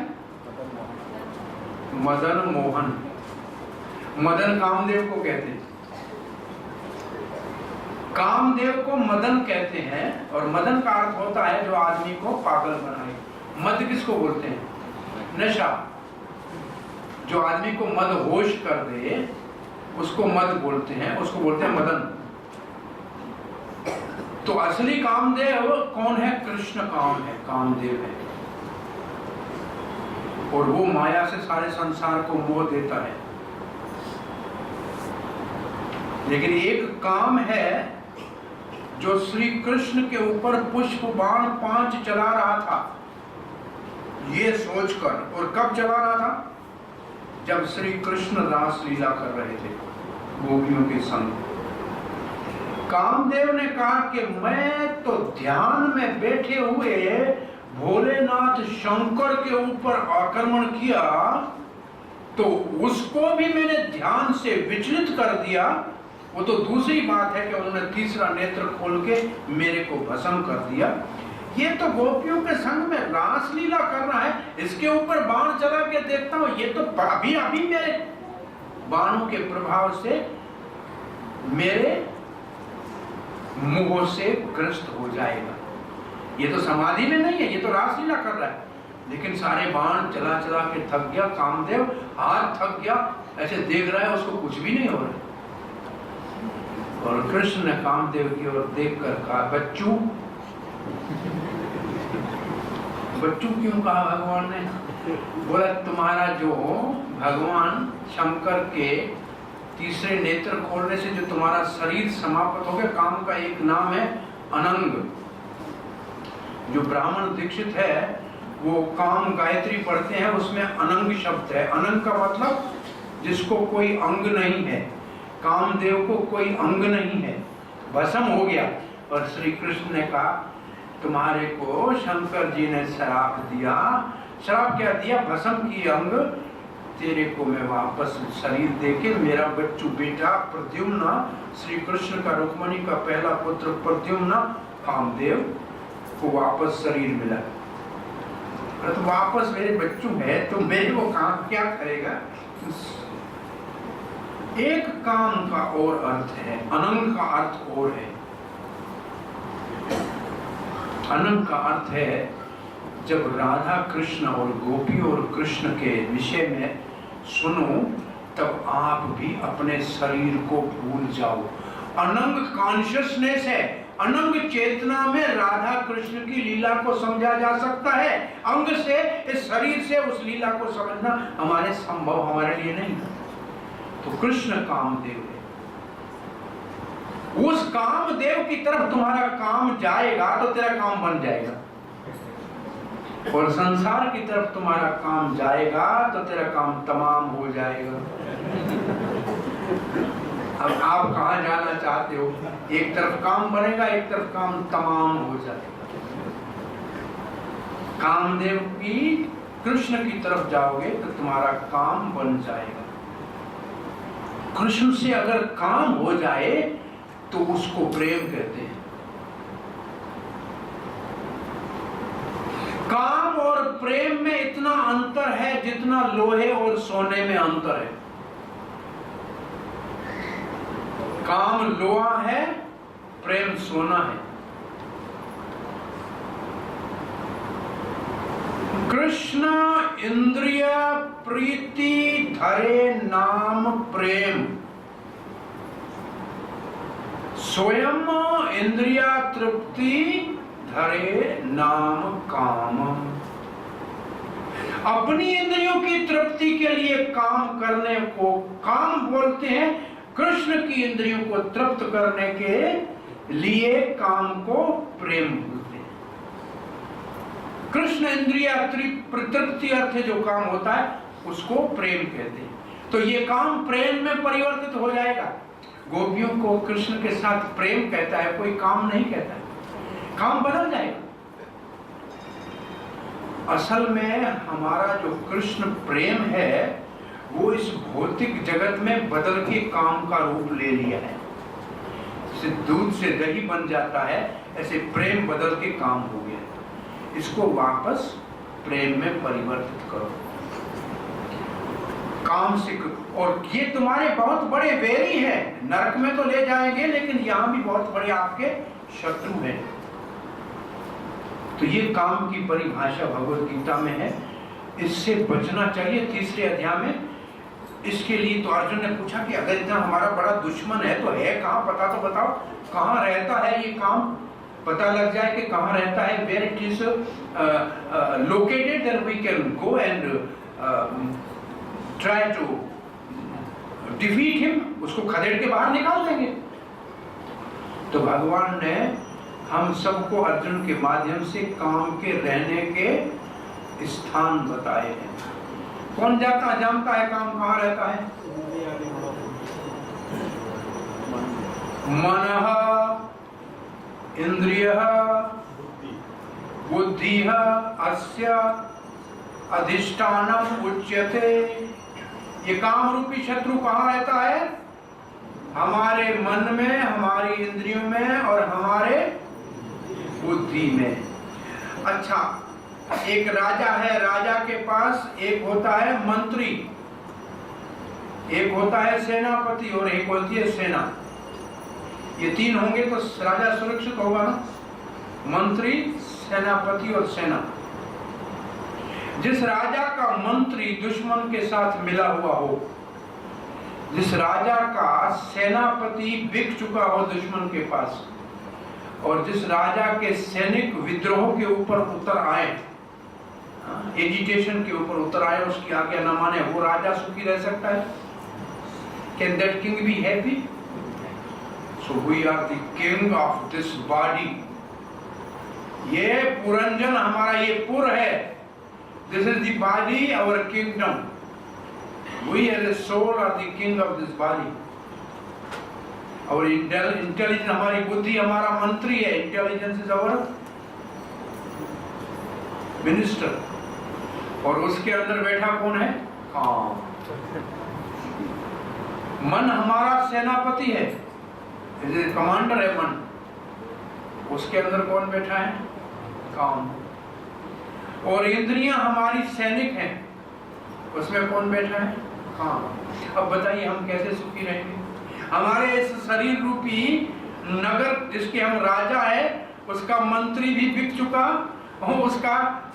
मदन मोहन। मदन कामदेव को कहते हैं। कामदेव को मदन कहते हैं, और मदन का अर्थ होता है जो आदमी को पागल बनाए। मद किसको बोलते हैं? नशा। जो आदमी को मदहोश कर दे उसको मद बोलते हैं, उसको बोलते हैं मदन। तो असली कामदेव कौन है? कृष्ण काम है, कामदेव है। और वो माया से सारे संसार को मोह देता है। लेकिन एक काम है जो श्री कृष्ण के ऊपर पुष्प बाण 5 चला रहा था, ये सोचकर। और कब चला रहा था? जब श्री कृष्ण रास लीला कर रहे थे गोपियों के संग। कामदेव ने कहा कि मैं तो ध्यान में बैठे हुए भोलेनाथ शंकर के ऊपर आक्रमण किया, तो उसको भी मैंने ध्यान से विचलित कर दिया। वो तो दूसरी बात है कि उन्होंने तीसरा नेत्र खोल के मेरे को भस्म कर दिया। ये तो गोपियों के संग में रास लीला कर रहा है, इसके ऊपर बाण चला के देखता हूं, ये तो अभी अभी मेरे बाणों के प्रभाव से मेरे मुंह से ग्रस्त हो जाएगा। ये तो समाधि में नहीं है, ये तो रास लीला कर रहा है। लेकिन सारे बाण चला चला के थक गया कामदेव, हाथ थक गया, ऐसे देख रहा है, उसको कुछ भी नहीं हो रहा। और कृष्ण ने कामदेव की ओर देखकर कहा, बच्चू। बच्चू क्यों कहा भगवान ने? बोला तुम्हारा जो भगवान शंकर के तीसरे नेत्र खोलने से जो तुम्हारा शरीर समाप्त हो गया, काम का एक नाम है अनंग। जो ब्राह्मण दीक्षित है वो काम गायत्री पढ़ते हैं, उसमें अनंग शब्द है। अनंग का मतलब जिसको कोई अंग नहीं है। कामदेव को कोई अंग नहीं है, भस्म हो गया। और श्री कृष्ण ने कहा तुम्हारे को शंकर जी ने श्राप दिया। श्राप क्या दिया? भस्म की अंग। तेरे को मैं वापस शरीर देके, मेरा बच्चू बेटा प्रद्युम्न, श्री कृष्ण का रुक्मणी का पहला पुत्र प्रद्युम्न कामदेव को वापस शरीर मिला। तो वापस मेरे बच्चू है तो मेरे को काम क्या करेगा? एक काम का और अर्थ है, अनंग का अर्थ और है। अनंग का अर्थ है जब राधा कृष्ण और गोपी और कृष्ण के विषय में सुनो तब आप भी अपने शरीर को भूल जाओ। अनंग कॉन्शियसनेस है। अनंग चेतना में राधा कृष्ण की लीला को समझा जा सकता है। अंग से, इस शरीर से उस लीला को समझना हमारे संभव, हमारे लिए नहीं। तो कृष्ण कामदेव है। उस कामदेव की तरफ तुम्हारा काम जाएगा तो तेरा काम बन जाएगा, और संसार की तरफ तुम्हारा काम जाएगा तो तेरा काम तमाम हो जाएगा। अब आप कहां जाना चाहते हो? एक तरफ काम बनेगा, एक तरफ काम तमाम हो जाएगा। कामदेव की कृष्ण की तरफ जाओगे तो तुम्हारा काम बन जाएगा। कृष्ण से अगर काम हो जाए तो उसको प्रेम कहते हैं। काम और प्रेम में इतना अंतर है जितना लोहे और सोने में अंतर है। काम लोहा है, प्रेम सोना है। कृष्ण इंद्रिय प्रीति धरे नाम प्रेम, स्वयं इंद्रिया तृप्ति धरे नाम काम। अपनी इंद्रियों की तृप्ति के लिए काम करने को काम बोलते हैं, कृष्ण की इंद्रियों को तृप्त करने के लिए काम को प्रेम बोलते हैं। कृष्ण इंद्रिया तृप्ति अर्थ जो काम होता है उसको प्रेम कहते हैं। तो ये काम प्रेम में परिवर्तित हो जाएगा। गोपियों को कृष्ण के साथ प्रेम कहता है, कोई काम नहीं कहता है, काम बदल जाएगा। असल में हमारा जो कृष्ण प्रेम है वो इस भौतिक जगत में बदल के काम का रूप ले लिया है। जैसे दूध से दही बन जाता है, ऐसे प्रेम बदल के काम हो गया। इसको वापस प्रेम में परिवर्तित करो, काम सीखो। और ये तुम्हारे बहुत बड़े वैरी है, नरक में तो ले जाएंगे लेकिन यहाँ भी बहुत बड़े आपके शत्रु हैं। तो ये काम की परिभाषा भगवद गीता में है, इससे बचना चाहिए। तीसरे अध्याय में इसके लिए तो अर्जुन ने पूछा कि अगर इतना हमारा बड़ा दुश्मन है तो है कहाँ, पता तो बताओ कहाँ रहता है ये काम, पता लग जाए कि कहाँ रहता है, where it is located, then we can go and try to defeat him, उसको खदेड़ के बाहर निकाल देंगे। तो भगवान ने हम सबको अर्जुन के माध्यम से काम के रहने के स्थान बताए हैं। कौन जानता है काम कहाँ रहता है? मनः इंद्रियः बुद्धिः अस्य अधिष्ठानम उच्यते। ये काम रूपी शत्रु कहाँ रहता है? हमारे मन में, हमारी इंद्रियों में और हमारे बुद्धि में। अच्छा, एक राजा है, राजा के पास एक होता है मंत्री, एक होता है सेनापति और एक होती है सेना। ये तीन होंगे तो राजा सुरक्षित होगा ना, मंत्री, सेनापति और सेना। जिस राजा का मंत्री दुश्मन के साथ मिला हुआ हो, जिस राजा का सेनापति बिक चुका हो दुश्मन के पास, और जिस राजा के सैनिक विद्रोह के ऊपर उतर आए, एजिटेशन के ऊपर उतर आए, उसकी आज्ञा न माने, वो राजा सुखी रह सकता है? Can that king be happy? So we are the king of this body. ये पुरंजन हमारा ये पुर है। This is the body, our kingdom. We as a soul are the king of this body. Our intelligence, हमारी बुद्धि हमारा मंत्री है। Intelligence is our minister. और उसके अंदर बैठा कौन है? काम। मन हमारा सेनापति है, कमांडर है मन। उसके अंदर कौन बैठा है? काम। और इंद्रियां हमारी सैनिक हैं, उसमें कौन बैठा है? काम। अब बताइए हम कैसे सुखी रहेंगे? हमारे इस शरीर रूपी नगर जिसके हम राजा है, उसका मंत्री भी बिक चुका,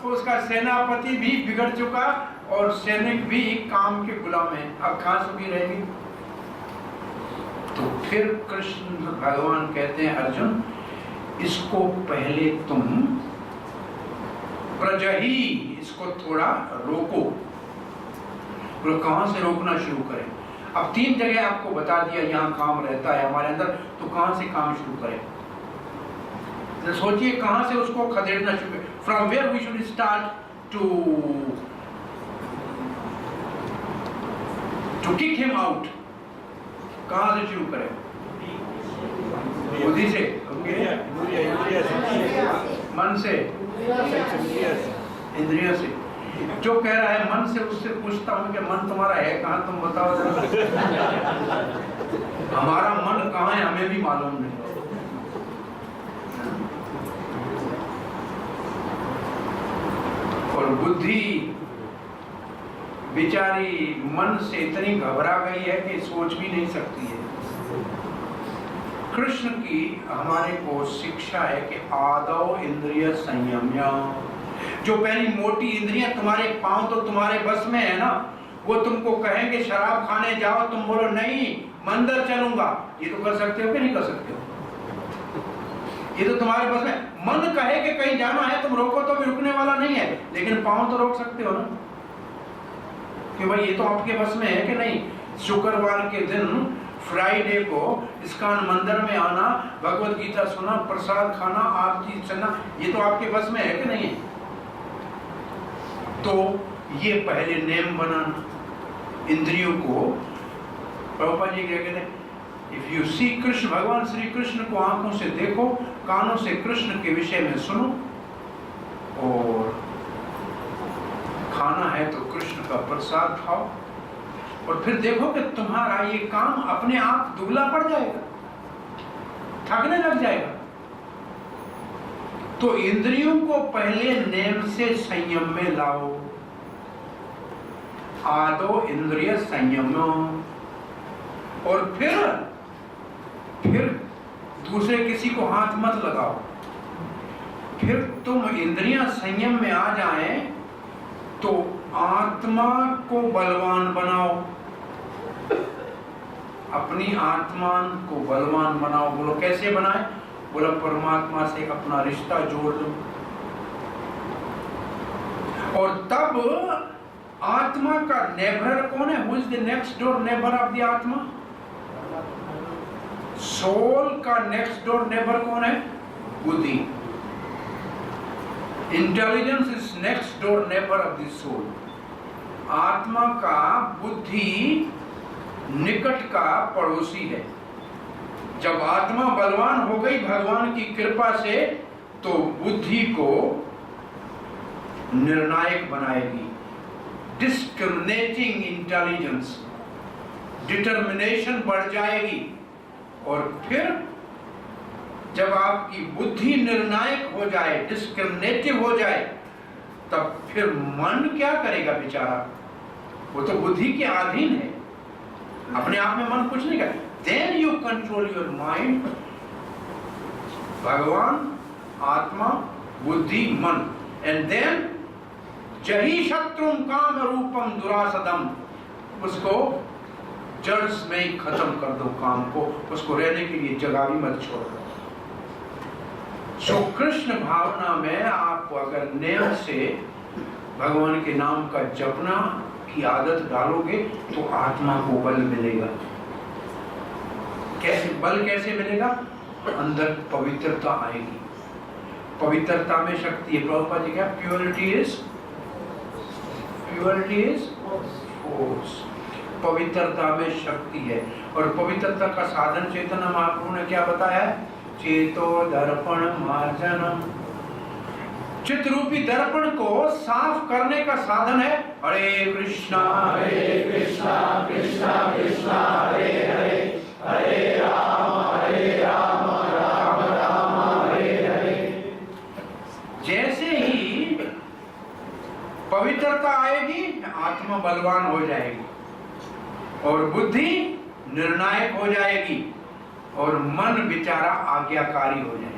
उसका सेनापति भी बिगड़ चुका और सैनिक भी काम के गुलाम है। अब कहाँ सुखी रहेंगे? तो फिर कृष्ण भगवान कहते हैं, अर्जुन इसको पहले तुम प्रजही, इसको थोड़ा रोको। तो कहां से रोकना शुरू करें? अब तीन जगह आपको बता दिया यहाँ काम रहता है हमारे अंदर, तो कहां से काम शुरू करें? तो सोचिए कहां से उसको खदेड़ना शुरू करें। From where we should start to kick him out. कहां से शुरू करें? बुद्धि से, मन से, इंद्रियों से। जो कह रहा है मन से, उससे पूछता हूं कि मन तुम्हारा है कहां, तुम बताओ जरा। हमारा मन कहां है हमें भी मालूम नहीं। और बुद्धि बेचारी मन से इतनी घबरा गई है कि सोच भी नहीं सकती है। कृष्ण की हमारे को शिक्षा है कि आदौ इंद्रिय संयम्य। जो पहली मोटी इंद्रियां, तुम्हारे पांव तो तुम्हारे बस में है ना, वो तुमको कहेंगे शराब खाने जाओ, तुम बोलो नहीं मंदिर चलूंगा। ये तो कर सकते हो कि नहीं कर सकते हो? ये तो तुम्हारे बस में। मन कहे कि कहीं जाना है, तुम रोको तो भी रुकने वाला नहीं है, लेकिन पांव तो रोक सकते हो ना। कि भाई ये तो आपके बस में है कि नहीं। शुक्रवार के दिन फ्राइडे को इस्कॉन मंदिर में आना, भगवत गीता सुना, प्रसाद खाना, आरती सुनना, ये तो आपके बस में है कि नहीं है। तो ये पहले नेम बनाना इंद्रियों को। प्रभुपाद जी क्या कहते हैं, इफ यू सी कृष्ण, भगवान श्री कृष्ण को आंखों से देखो, कानों से कृष्ण के विषय में सुनो, और खाना है तो कृष्ण का प्रसाद खाओ, और फिर देखो कि तुम्हारा ये काम अपने आप दुगला पड़ जाएगा, थकने लग जाएगा। तो इंद्रियों को पहले नेम से संयम में लाओ। आदो इंद्रिय संयम, और फिर दूसरे किसी को हाथ मत लगाओ। फिर तुम इंद्रियां संयम में आ जाएं तो आत्मा को बलवान बनाओ, अपनी आत्मा को बलवान बनाओ। बोलो कैसे बनाए? बोला परमात्मा से अपना रिश्ता जोड़ लो, और तब आत्मा का नेबर कौन है? Who is the next door neighbor of the आत्मा? सोल का नेक्स्ट डोर नेबर कौन है? बुद्धि। Intelligence is next door neighbour of the soul. आत्मा का बुद्धि निकट का पड़ोसी है। जब आत्मा बलवान हो गई भगवान की कृपा से, तो बुद्धि को निर्णायक बनाएगी। डिस्क्रिमिनेटिंग इंटेलिजेंस, डिटर्मिनेशन बढ़ जाएगी। और फिर जब आपकी बुद्धि निर्णायक हो जाए, डिस्क्रिमिनेटिव हो जाए, तब फिर मन क्या करेगा बेचारा? वो तो बुद्धि के अधीन है, अपने आप में मन कुछ नहीं करे। Then you control your mind. भगवान, आत्मा, बुद्धि, मन, एंड देन जही शत्रुम काम रूपम दुरासदम, उसको जड़ में ही खत्म कर दो काम को, उसको रहने के लिए जगह भी मत छोड़ दो। सो कृष्ण भावना में आप अगर नेम से भगवान के नाम का जपना की आदत डालोगे तो आत्मा को बल मिलेगा। कैसे बल कैसे मिलेगा? अंदर पवित्रता आएगी। पवित्रता में शक्ति है। प्रभुपाद जी क्या? Purity is force. पवित्रता में शक्ति है। और पवित्रता का साधन चैतन्य महाप्रभु ने क्या बताया? चेतो दर्पण मार्जनम। चित्त रूपी दर्पण को साफ करने का साधन है हरे कृष्णा कृष्णा कृष्णा हरे हरे, हरे राम राम राम हरे हरे। जैसे ही पवित्रता आएगी, आत्मा बलवान हो जाएगी और बुद्धि निर्णायक हो जाएगी और मन बेचारा आज्ञाकारी हो जाएगा।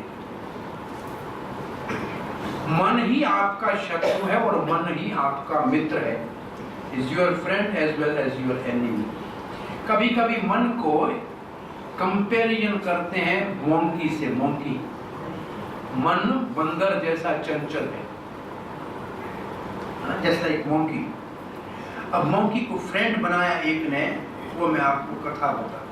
मन ही आपका शत्रु है और मन ही आपका मित्र है। Is your friend as well as your enemy. कभी कभी मन को कंपैरिजन करते हैं मोंकी से। मोंकी मन बंदर जैसा चंचल है, जैसा एक मोंकी। अब मोंकी को फ्रेंड बनाया एक ने, वो मैं आपको कथा बताता।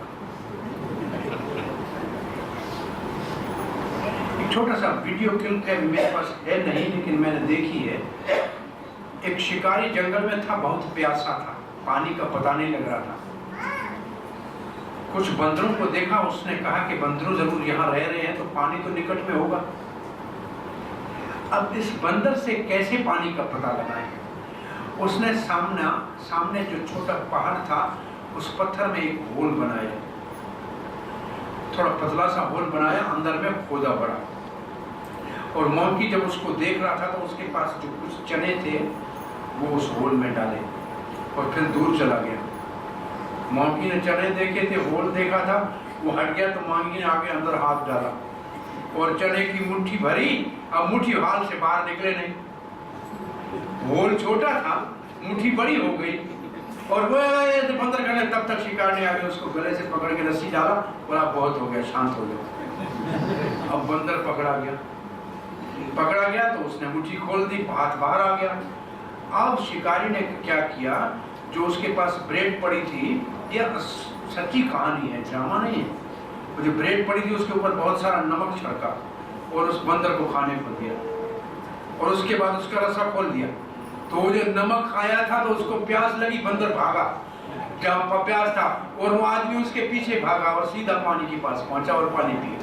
एक छोटा सा वीडियो क्लिप है, मेरे पास है नहीं लेकिन मैंने देखी है। एक शिकारी जंगल में था, बहुत प्यासा था, पानी का पता नहीं लग रहा था। कुछ बंदरों को देखा, उसने कहा कि बंदरों जरूर यहाँ रह रहे हैं तो पानी तो निकट में होगा। अब इस बंदर से कैसे पानी का पता लगाएं? उसने सामने जो छोटा पहाड़ था उस पत्थर में एक होल बनाया, थोड़ा पतला सा होल बनाया, अंदर में खोदा पड़ा। और मोंकी जब उसको देख रहा था तो उसके पास जो कुछ चने थे वो उस होल में डाले और फिर दूर चला गया। मोंकी ने चने देखे थे, होल देखा था, वो हट गया तो मोंकी ने आगे अंदर हाथ डाला और चने की मुट्ठी भरी। अब मुट्ठी हाल से बाहर निकले नहीं, होल छोटा था, मुट्ठी बड़ी हो गई। और वो बंदर गले, तब तक शिकार ने आगे उसको गले से पकड़ के रस्सी डाला, बोला बहुत हो गया, शांत हो गया। अब बंदर पकड़ा गया तो उसने मुट्ठी खोल दी, हाथ बाहर आ गया। अब शिकारी ने क्या किया, जो उसके पास ब्रेड पड़ी थी, यह सच्ची कहानी है, ड्रामा नहीं है। वो जो ब्रेड पड़ी थी उसके ऊपर बहुत सारा नमक छिड़का और उस बंदर को खाने को दिया, और उसके बाद उसका रस्सा खोल दिया। तो वो जो नमक खाया था तो उसको प्यास लगी, बंदर भागा जहाँ प्यास था, और वो आदमी उसके पीछे भागा और सीधा पानी के पास पहुंचा और पानी पिया।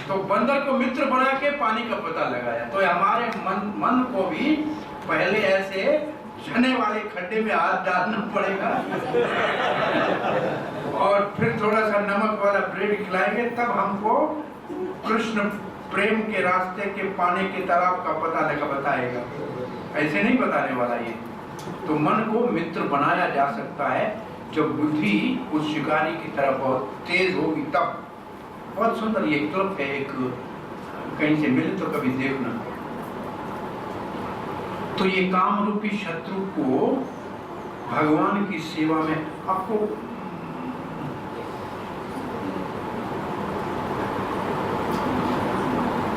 तो बंदर को मित्र बना के पानी का पता लगाया। तो हमारे मन को भी पहले ऐसे जने वाले खड्डे में हाथ डालना पड़ेगा और फिर थोड़ा सा नमक वाला ब्रेड खिलाएंगे, तब हमको कृष्ण प्रेम के रास्ते के पानी के तालाब का पता लगा बताएगा। ऐसे नहीं बताने वाला ये। तो मन को मित्र बनाया जा सकता है जब बुद्धि उस शिकारी की तरह बहुत तेज होगी तब। बहुत सुंदर ये क्लब है, एक कहीं से मिले तो कभी देखना। तो ये काम रूपी शत्रु को भगवान की सेवा में आपको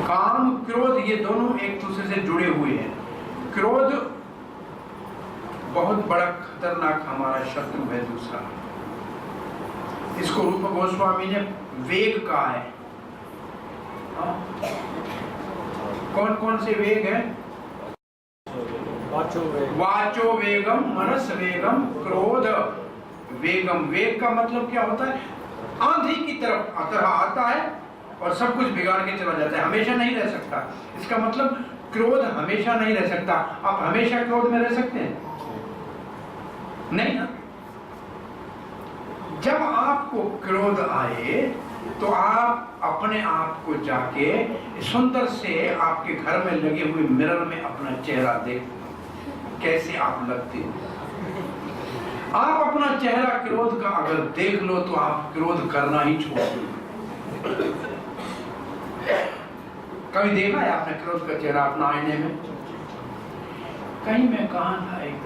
काम क्रोध ये दोनों एक दूसरे से जुड़े हुए हैं। क्रोध बहुत बड़ा खतरनाक हमारा शत्रु है। दूसरा, इसको रूप गोस्वामी ने वेग कहा है। कौन कौन से वेग है? वाचो वेगम, मनस वेगम, क्रोध वेगम। वेग का मतलब क्या होता है? आंधी की तरफ आता है और सब कुछ बिगाड़ के चला जाता है, हमेशा नहीं रह सकता। इसका मतलब क्रोध हमेशा नहीं रह सकता। आप हमेशा क्रोध में रह सकते हैं? नहीं ना। जब आपको क्रोध आए तो आप अपने आप को जाके सुंदर से आपके घर में लगे हुए मिरर में अपना चेहरा देख, कैसे आप लगते हो। आप अपना चेहरा क्रोध का अगर देख लो तो आप क्रोध करना ही छोड़ दो। कभी देखा है आपने क्रोध का चेहरा अपना आईने में? कहीं मैं कहाँ था, एक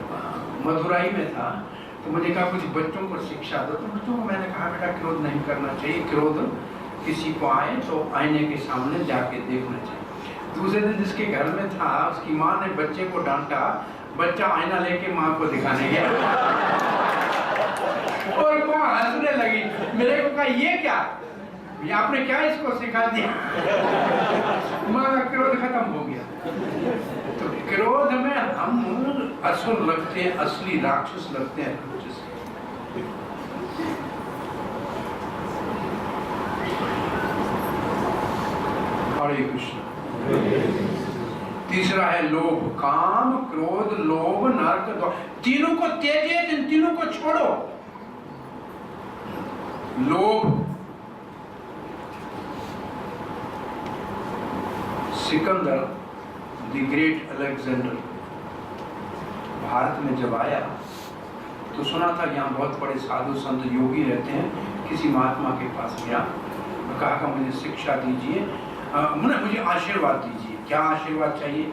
मदुराई में था, तो मुझे कहा कुछ बच्चों को शिक्षा दो। तो बच्चों को मैंने कहा बेटा क्रोध नहीं करना चाहिए, क्रोध किसी को आए तो आईने के सामने जाके देखना चाहिए। दूसरे दिन जिसके घर में था उसकी माँ ने बच्चे को डांटा, बच्चा आईना लेके माँ को दिखाने गया और माँ हंसने लगी। मेरे को कहा ये क्या, ये आपने क्या इसको सिखा दिया? माँ का क्रोध खत्म हो गया। तो क्रोध में हम असुर लगते हैं, असली राक्षस लगते हैं। हरे कृष्ण। तीसरा है लोभ। काम, क्रोध, लोभ, नरक, तीनों को त्याजिए, इन तीनों को छोड़ो। लोभ, Sikandar the great Alexander Bharat में जब आया तो सुना था यहाँ बहुत बड़े साधु संत योगी रहते हैं। किसी महात्मा के पास गया, कहा कि मुझे शिक्षा दीजिए, मुझे आशीर्वाद दीजिए। क्या आशीर्वाद चाहिए?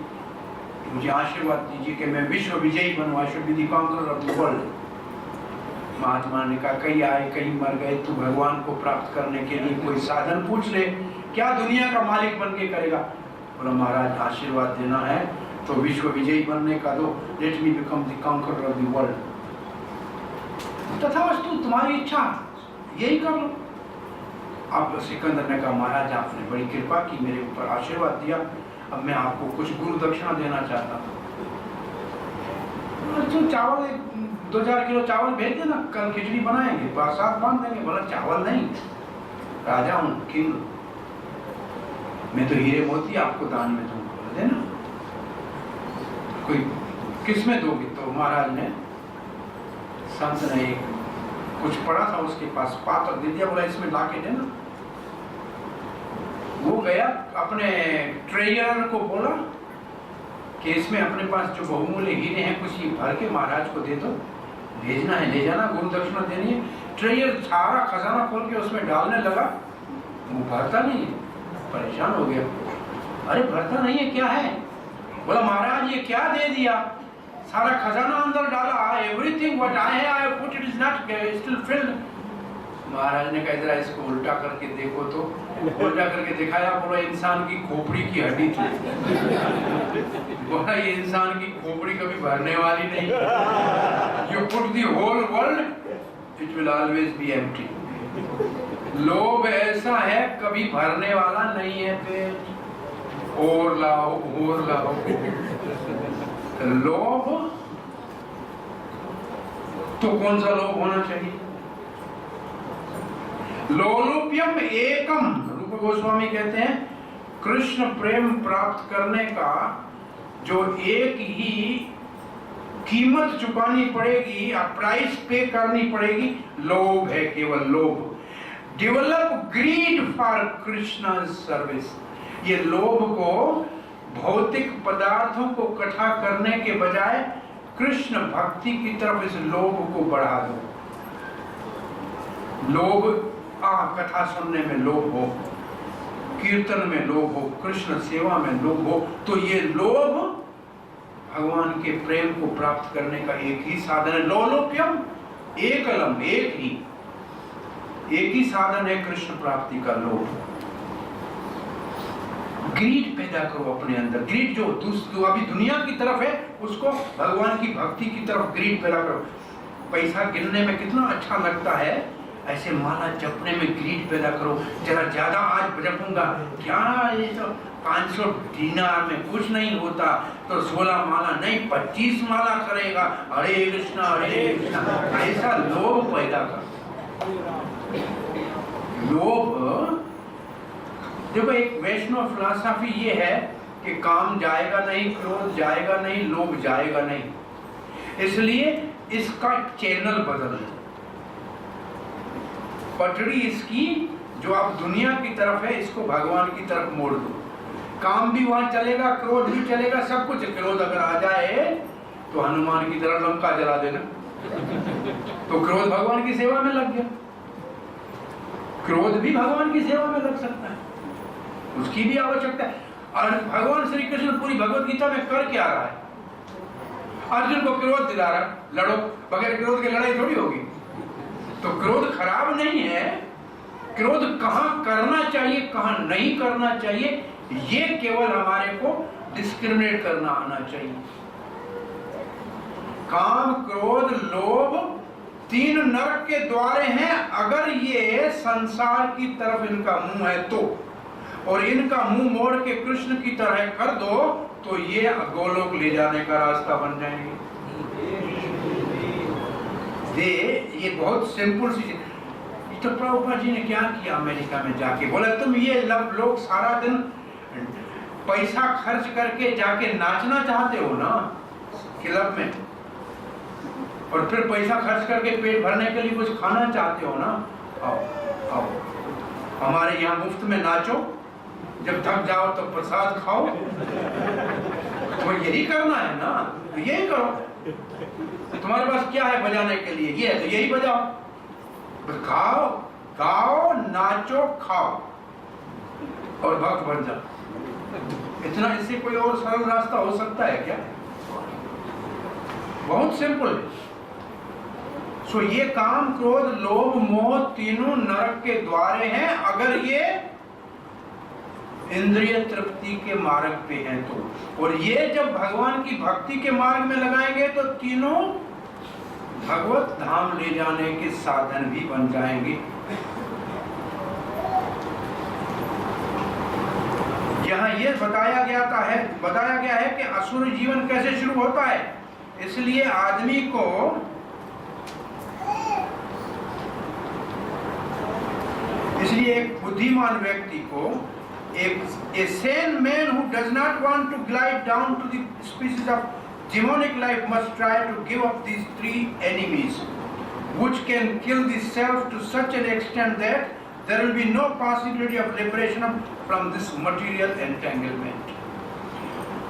मुझे आशीर्वाद दीजिए कि मैं विश्व विजयी बनूं, I should be the conqueror of the world. Mahatma ने कहा कई आए कई मर गए, तू भगवान को प्राप्त करने के लिए कोई साधन पूछ ले, क्या दुनिया का मालिक बन के करेगा? बोला महाराज आशीर्वाद देना है तो विश्व विजयी बनने का दो, let me become the conqueror of the world. तथास्तु, तुम्हारी इच्छा यही कर लो। अब सिकंदर ने कहा महाराज आपने बड़ी कृपा की, मेरे ऊपर आशीर्वाद दिया, अब मैं आपको कुछ गुरु दक्षिणा देना चाहता हूँ। तो चावल 2-4 किलो चावल भेज देना, कल खिचड़ी बनाएंगे, प्रसाद बांध देंगे। बोला चावल नहीं, राजा हूँ, किंग, मैं तो हीरे मोती आपको दान में दूंगा। बोल देना कोई किस में दोगे? तो महाराज ने, संत ने कुछ पड़ा था उसके पास, पात्र दे दिया, बोला इसमें ला के देना। वो गया अपने ट्रेजरर को बोला कि इसमें अपने पास जो बहुमूल्य हीरे हैं कुछ ये भर के महाराज को दे दो, भेजना है, ले जाना, गुरु दक्षिणा देनी है। ट्रेजर सारा खजाना खोल के उसमें डालने लगा, वो भरता नहीं है, परेशान हो गया। अरे भरता नहीं है, क्या है? बोला महाराज ये क्या दे दिया, सारा खजाना अंदर डाला, everything what I have put it is not still filled. Maharaj ने कहा जरा इसको उल्टा करके देखो, तो उल्टा करके दिखाया, बोला इंसान की खोपड़ी की हड्डी थी। बोला ये इंसान की खोपड़ी कभी भरने वाली नहीं। You put the whole world, it will always be empty. लोभ ऐसा है कभी भरने वाला नहीं है पेट। और लाओ और लाओ। लोभ तो कौन सा लोभ होना चाहिए? लोलुप्यम एकम, रूप गोस्वामी कहते हैं कृष्ण प्रेम प्राप्त करने का जो एक ही कीमत चुकानी पड़ेगी, प्राइस पे करनी पड़ेगी, लोभ है, केवल लोभ। Develop greed for Krishna service, ये लोभ को भौतिक पदार्थों को इकट्ठा करने के बजाय कृष्ण भक्ति की तरफ इस लोभ को बढ़ा दो। लोभ, कथा सुनने में लोभ हो, कीर्तन में लोभ हो, कृष्ण सेवा में लोभ हो, तो ये लोभ भगवान के प्रेम को प्राप्त करने का एक ही साधन है। लोलोप्यम एकलम, एक ही साधन है कृष्ण प्राप्ति का, लोभ। ग्रीड पैदा करो अपने अंदर। ग्रीड जो अभी दुनिया की तरफ है, उसको भगवान की भक्ति की तरफ ग्रीड पैदा करो। पैसा गिनने में कितना अच्छा लगता है, ऐसे माला जपने में ग्रीड पैदा करो। जरा ज्यादा आज जपूंगा, क्या ये तो 500 दीनार में कुछ नहीं होता, तो 16 माला नहीं 25 माला करेगा, हरे कृष्णा हरे कृष्णा। ऐसा लोभ पैदा कर। लोभ, देखो एक वैष्णव फिलॉसफी ये है कि काम जाएगा नहीं, क्रोध जाएगा नहीं, लोभ जाएगा नहीं, इसलिए इसका चैनल बदल दो। पटड़ी इसकी जो आप दुनिया की तरफ है, इसको भगवान की तरफ मोड़ दो। काम भी वहां चलेगा, क्रोध भी चलेगा, सब कुछ। क्रोध अगर आ जाए तो हनुमान की तरह लंका जला देना, तो क्रोध भगवान की सेवा में लग गया। क्रोध भी भगवान की सेवा में लग सकता है, उसकी भी आवश्यकता है। और भगवान श्री कृष्ण पूरी भगवत गीता में कर क्या रहा है? अर्जुन को क्रोध दिला रहा है, लड़ो। बगैर क्रोध के लड़ाई थोड़ी होगी। तो क्रोध खराब नहीं है, क्रोध कहां करना चाहिए कहां नहीं करना चाहिए, ये केवल हमारे को डिस्क्रिमिनेट करना आना चाहिए। काम, क्रोध, लोभ 3 नरक के द्वारे हैं। अगर ये संसार की तरफ इनका मुंह है तो, और इनका मुंह मोड़ के कृष्ण की तरह कर दो, तो ये गोलोक ले जाने का रास्ता बन जाएंगे। ये बहुत सिंपल सी। तो प्रभुपाद जी ने क्या किया अमेरिका में जाके, बोला तुम ये लोग सारा दिन पैसा खर्च करके जाके नाचना चाहते हो ना क्लब में, और फिर पैसा खर्च करके पेट भरने के लिए कुछ खाना चाहते हो ना, आओ आओ हमारे यहाँ मुफ्त में नाचो, जब थक जाओ तो प्रसाद खाओ। तो यही करना है ना, तो यही करो। तुम्हारे पास क्या है बजाने के लिए? ये है तो यही बजाओ, बस खाओ, गाओ, नाचो, खाओ और भक्त बन जाओ। इतना, इससे कोई और सरल रास्ता हो सकता है क्या? बहुत सिंपल है। सो ये काम, क्रोध, लोभ, मोह तीनों नरक के द्वारे हैं, अगर ये इंद्रिय तृप्ति के मार्ग पे हैं तो। और ये जब भगवान की भक्ति के मार्ग में लगाएंगे तो तीनों भगवत धाम ले जाने के साधन भी बन जाएंगे। यहाँ ये बताया गया है कि असुर जीवन कैसे शुरू होता है। इसलिए आदमी को एक बुद्धिमान व्यक्ति को, a sane man who does not want to glide down to the species of demonic life must try to give up these 3 enemies, which can kill the self to such an extent that there will be no possibility of liberation from this material entanglement.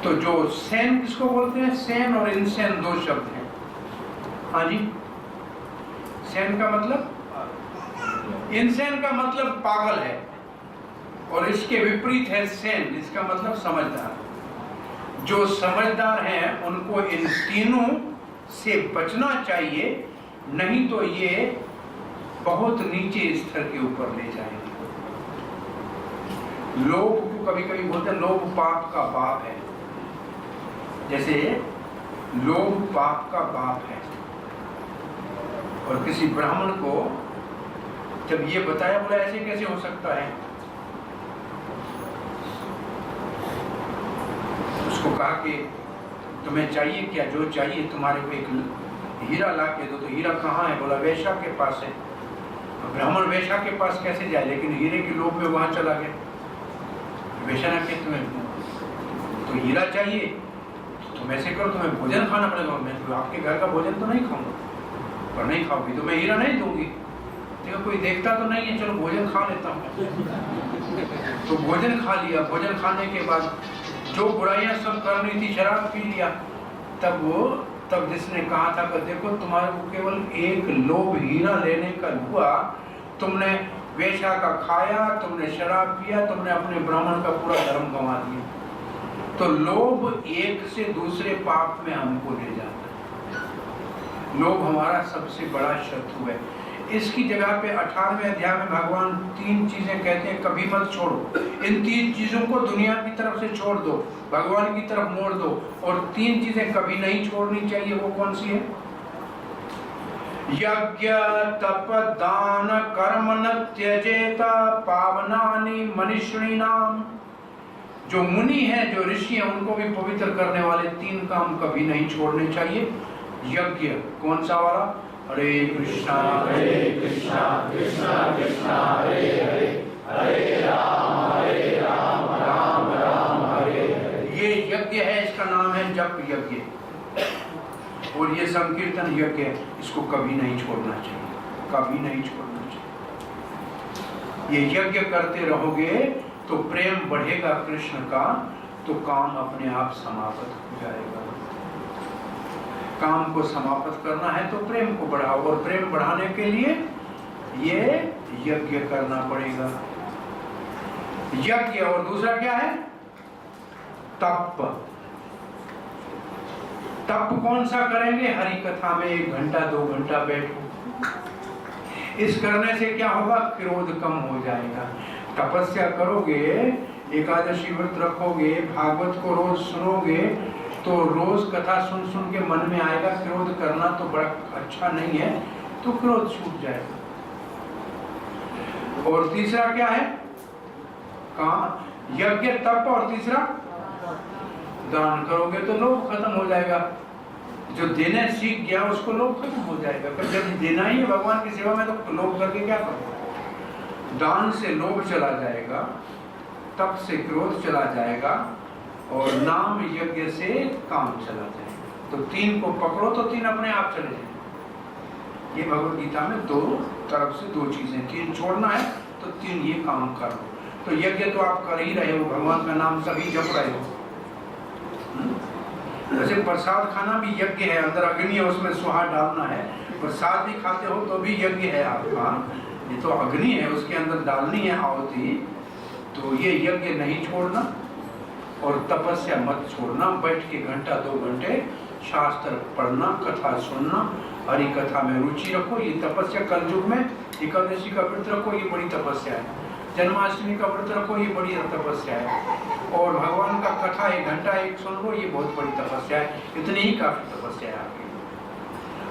तो जो sane किसको बोलते हैं? sane और insane 2 शब्द हैं। हाँ जी, sane का मतलब, insane का मतलब पागल है, और इसके विपरीत है सेन, इसका मतलब समझदार। जो समझदार हैं उनको इन तीनों से बचना चाहिए, नहीं तो ये बहुत नीचे स्तर के ऊपर ले जाएंगे। लोभ को कभी कभी बोलते हैं लोभ पाप का बाप है। जैसे लोभ पाप का बाप है, और किसी ब्राह्मण को जब ये बताया, बोला ऐसे कैसे हो सकता है, उसको कहा कि तुम्हें चाहिए क्या, जो चाहिए तुम्हारे को एक हीरा ला के दो। तो हीरा कहाँ है, बोला वेश्या के पास है। ब्राह्मण वेश्या के पास कैसे जाए, लेकिन हीरे के लोभ में वहां चला गया। वेश्या ने कहा तुम्हें तो हीरा चाहिए, तुम ऐसे करो, तुम्हें भोजन खाना पड़ेगा। मैं तो आपके घर का भोजन तो नहीं खाऊंगा, पर नहीं खाओगी तो मैं हीरा नहीं दूंगी। देखो कोई देखता तो नहीं है, चलो भोजन खा लेता हूँ। तो भोजन खा लिया। भोजन खाने के बाद जो बुराइयां सब करनी थी, शराब पी लिया। तब जिसने कहा था कि देखो तुम्हारे को केवल एक लोभ हीरा लेने का हुआ, तुमने वेश्या का खाया, तुमने शराब पिया, तुमने अपने ब्राह्मण का पूरा धर्म गंवा दिया। तो लोभ एक से दूसरे पाप में हमको ले जाता है। लोभ हमारा सबसे बड़ा शत्रु है। इसकी जगह पे 18वें अध्याय में भगवान 3 चीजें कहते हैं, कभी मत छोड़ो। इन 3 चीजों को दुनिया की तरफ से छोड़ दो, भगवान की तरफ मोड़ दो। और 3 चीजें कभी नहीं छोड़नी चाहिए। वो कौन सी है? यज्ञ तप दान कर्म न त्यजेत पावनानि मनीषिणाम। जो मुनि है, जो ऋषि है, उनको भी पवित्र करने वाले 3 काम कभी नहीं छोड़ने चाहिए। यज्ञ कौन सा वाला? हरे कृष्णा कृष्णा कृष्णा हरे हरे, हरे राम राम राम हरे हरे। ये यज्ञ है, इसका नाम है जप यज्ञ। और ये संकीर्तन यज्ञ है, इसको कभी नहीं छोड़ना चाहिए, कभी नहीं छोड़ना चाहिए। ये यज्ञ करते रहोगे तो प्रेम बढ़ेगा कृष्ण का, तो काम अपने आप समाप्त हो जाएगा। काम को समाप्त करना है तो प्रेम को बढ़ाओ, और प्रेम बढ़ाने के लिए ये यज्ञ करना पड़ेगा। यज्ञ। और दूसरा क्या है? तप। तप कौन सा करेंगे? हरि कथा में 1 घंटा 2 घंटा बैठो। इस करने से क्या होगा? क्रोध कम हो जाएगा। तपस्या करोगे, एकादशी व्रत रखोगे, भागवत को रोज सुनोगे, तो रोज कथा सुन सुन के मन में आएगा क्रोध करना तो बड़ा अच्छा नहीं है, तो क्रोध छूट जाएगा। और तीसरा क्या है? कहाँ? यज्ञ, तप, और तीसरा दान करोगे तो लोभ खत्म हो जाएगा। जो देने सीख गया उसको लोभ खत्म हो जाएगा। पर जब देना ही है भगवान की सेवा में, तो लोभ करके क्या करोगे? दान से लोभ चला जाएगा, तप से क्रोध चला जाएगा, और नाम यज्ञ से काम चला जाएगा। तो 3 को पकड़ो तो 3 अपने आप चले जाएंगे। ये भगवत गीता में 2 तरफ से 2 चीजें, 3 छोड़ना है तो 3 ये काम कर लो। तो यज्ञ तो आप कर ही रहे हो, भगवान का नाम सभी जप रहे हो। वैसे प्रसाद खाना भी यज्ञ है, अंदर अग्नि है, उसमें सुहा डालना है। प्रसाद भी खाते हो तो भी यज्ञ है आपका। ये तो अग्नि है, उसके अंदर डालनी है आहुति। तो ये यज्ञ नहीं छोड़ना, और तपस्या मत छोड़ना। बैठ के 1 घंटा 2 घंटे शास्त्र पढ़ना, कथा सुनना, हरि कथा में रुचि रखो। ये तपस्या कलयुग में एकादशी का व्रत रखो, ये बड़ी तपस्या है। जन्माष्टमी का व्रत रखो, ये बड़ी तपस्या है। और भगवान का कथा 1 घंटा 1 सुन लो, ये बहुत बड़ी तपस्या है। इतनी ही काफी तपस्या है आपकी।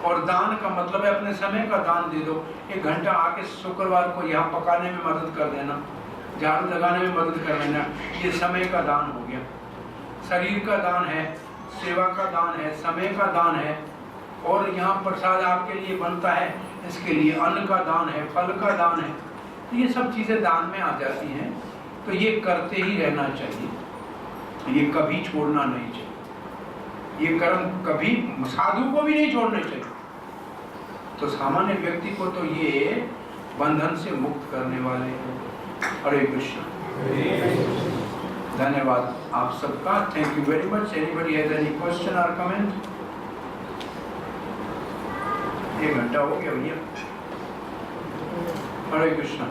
और दान का मतलब है अपने समय का दान दे दो। 1 घंटा आके शुक्रवार को यहाँ पकाने में मदद कर देना, झाड़ू लगाने में मदद कर देना, ये समय का दान हो गया। शरीर का दान है, सेवा का दान है, समय का दान है। और यहाँ प्रसाद आपके लिए बनता है, इसके लिए अन्न का दान है, फल का दान है। तो ये सब चीजें दान में आ जाती हैं। तो ये करते ही रहना चाहिए, ये कभी छोड़ना नहीं चाहिए। ये कर्म कभी साधु को भी नहीं छोड़ने चाहिए। तो सामान्य व्यक्ति को तो ये बंधन से मुक्त करने वाले हैं। हरे कृष्ण। धन्यवाद आप सबका। Thank you very much. Anybody has any question और कमेंट? 1 घंटा हो गया भैया। हरे कृष्ण।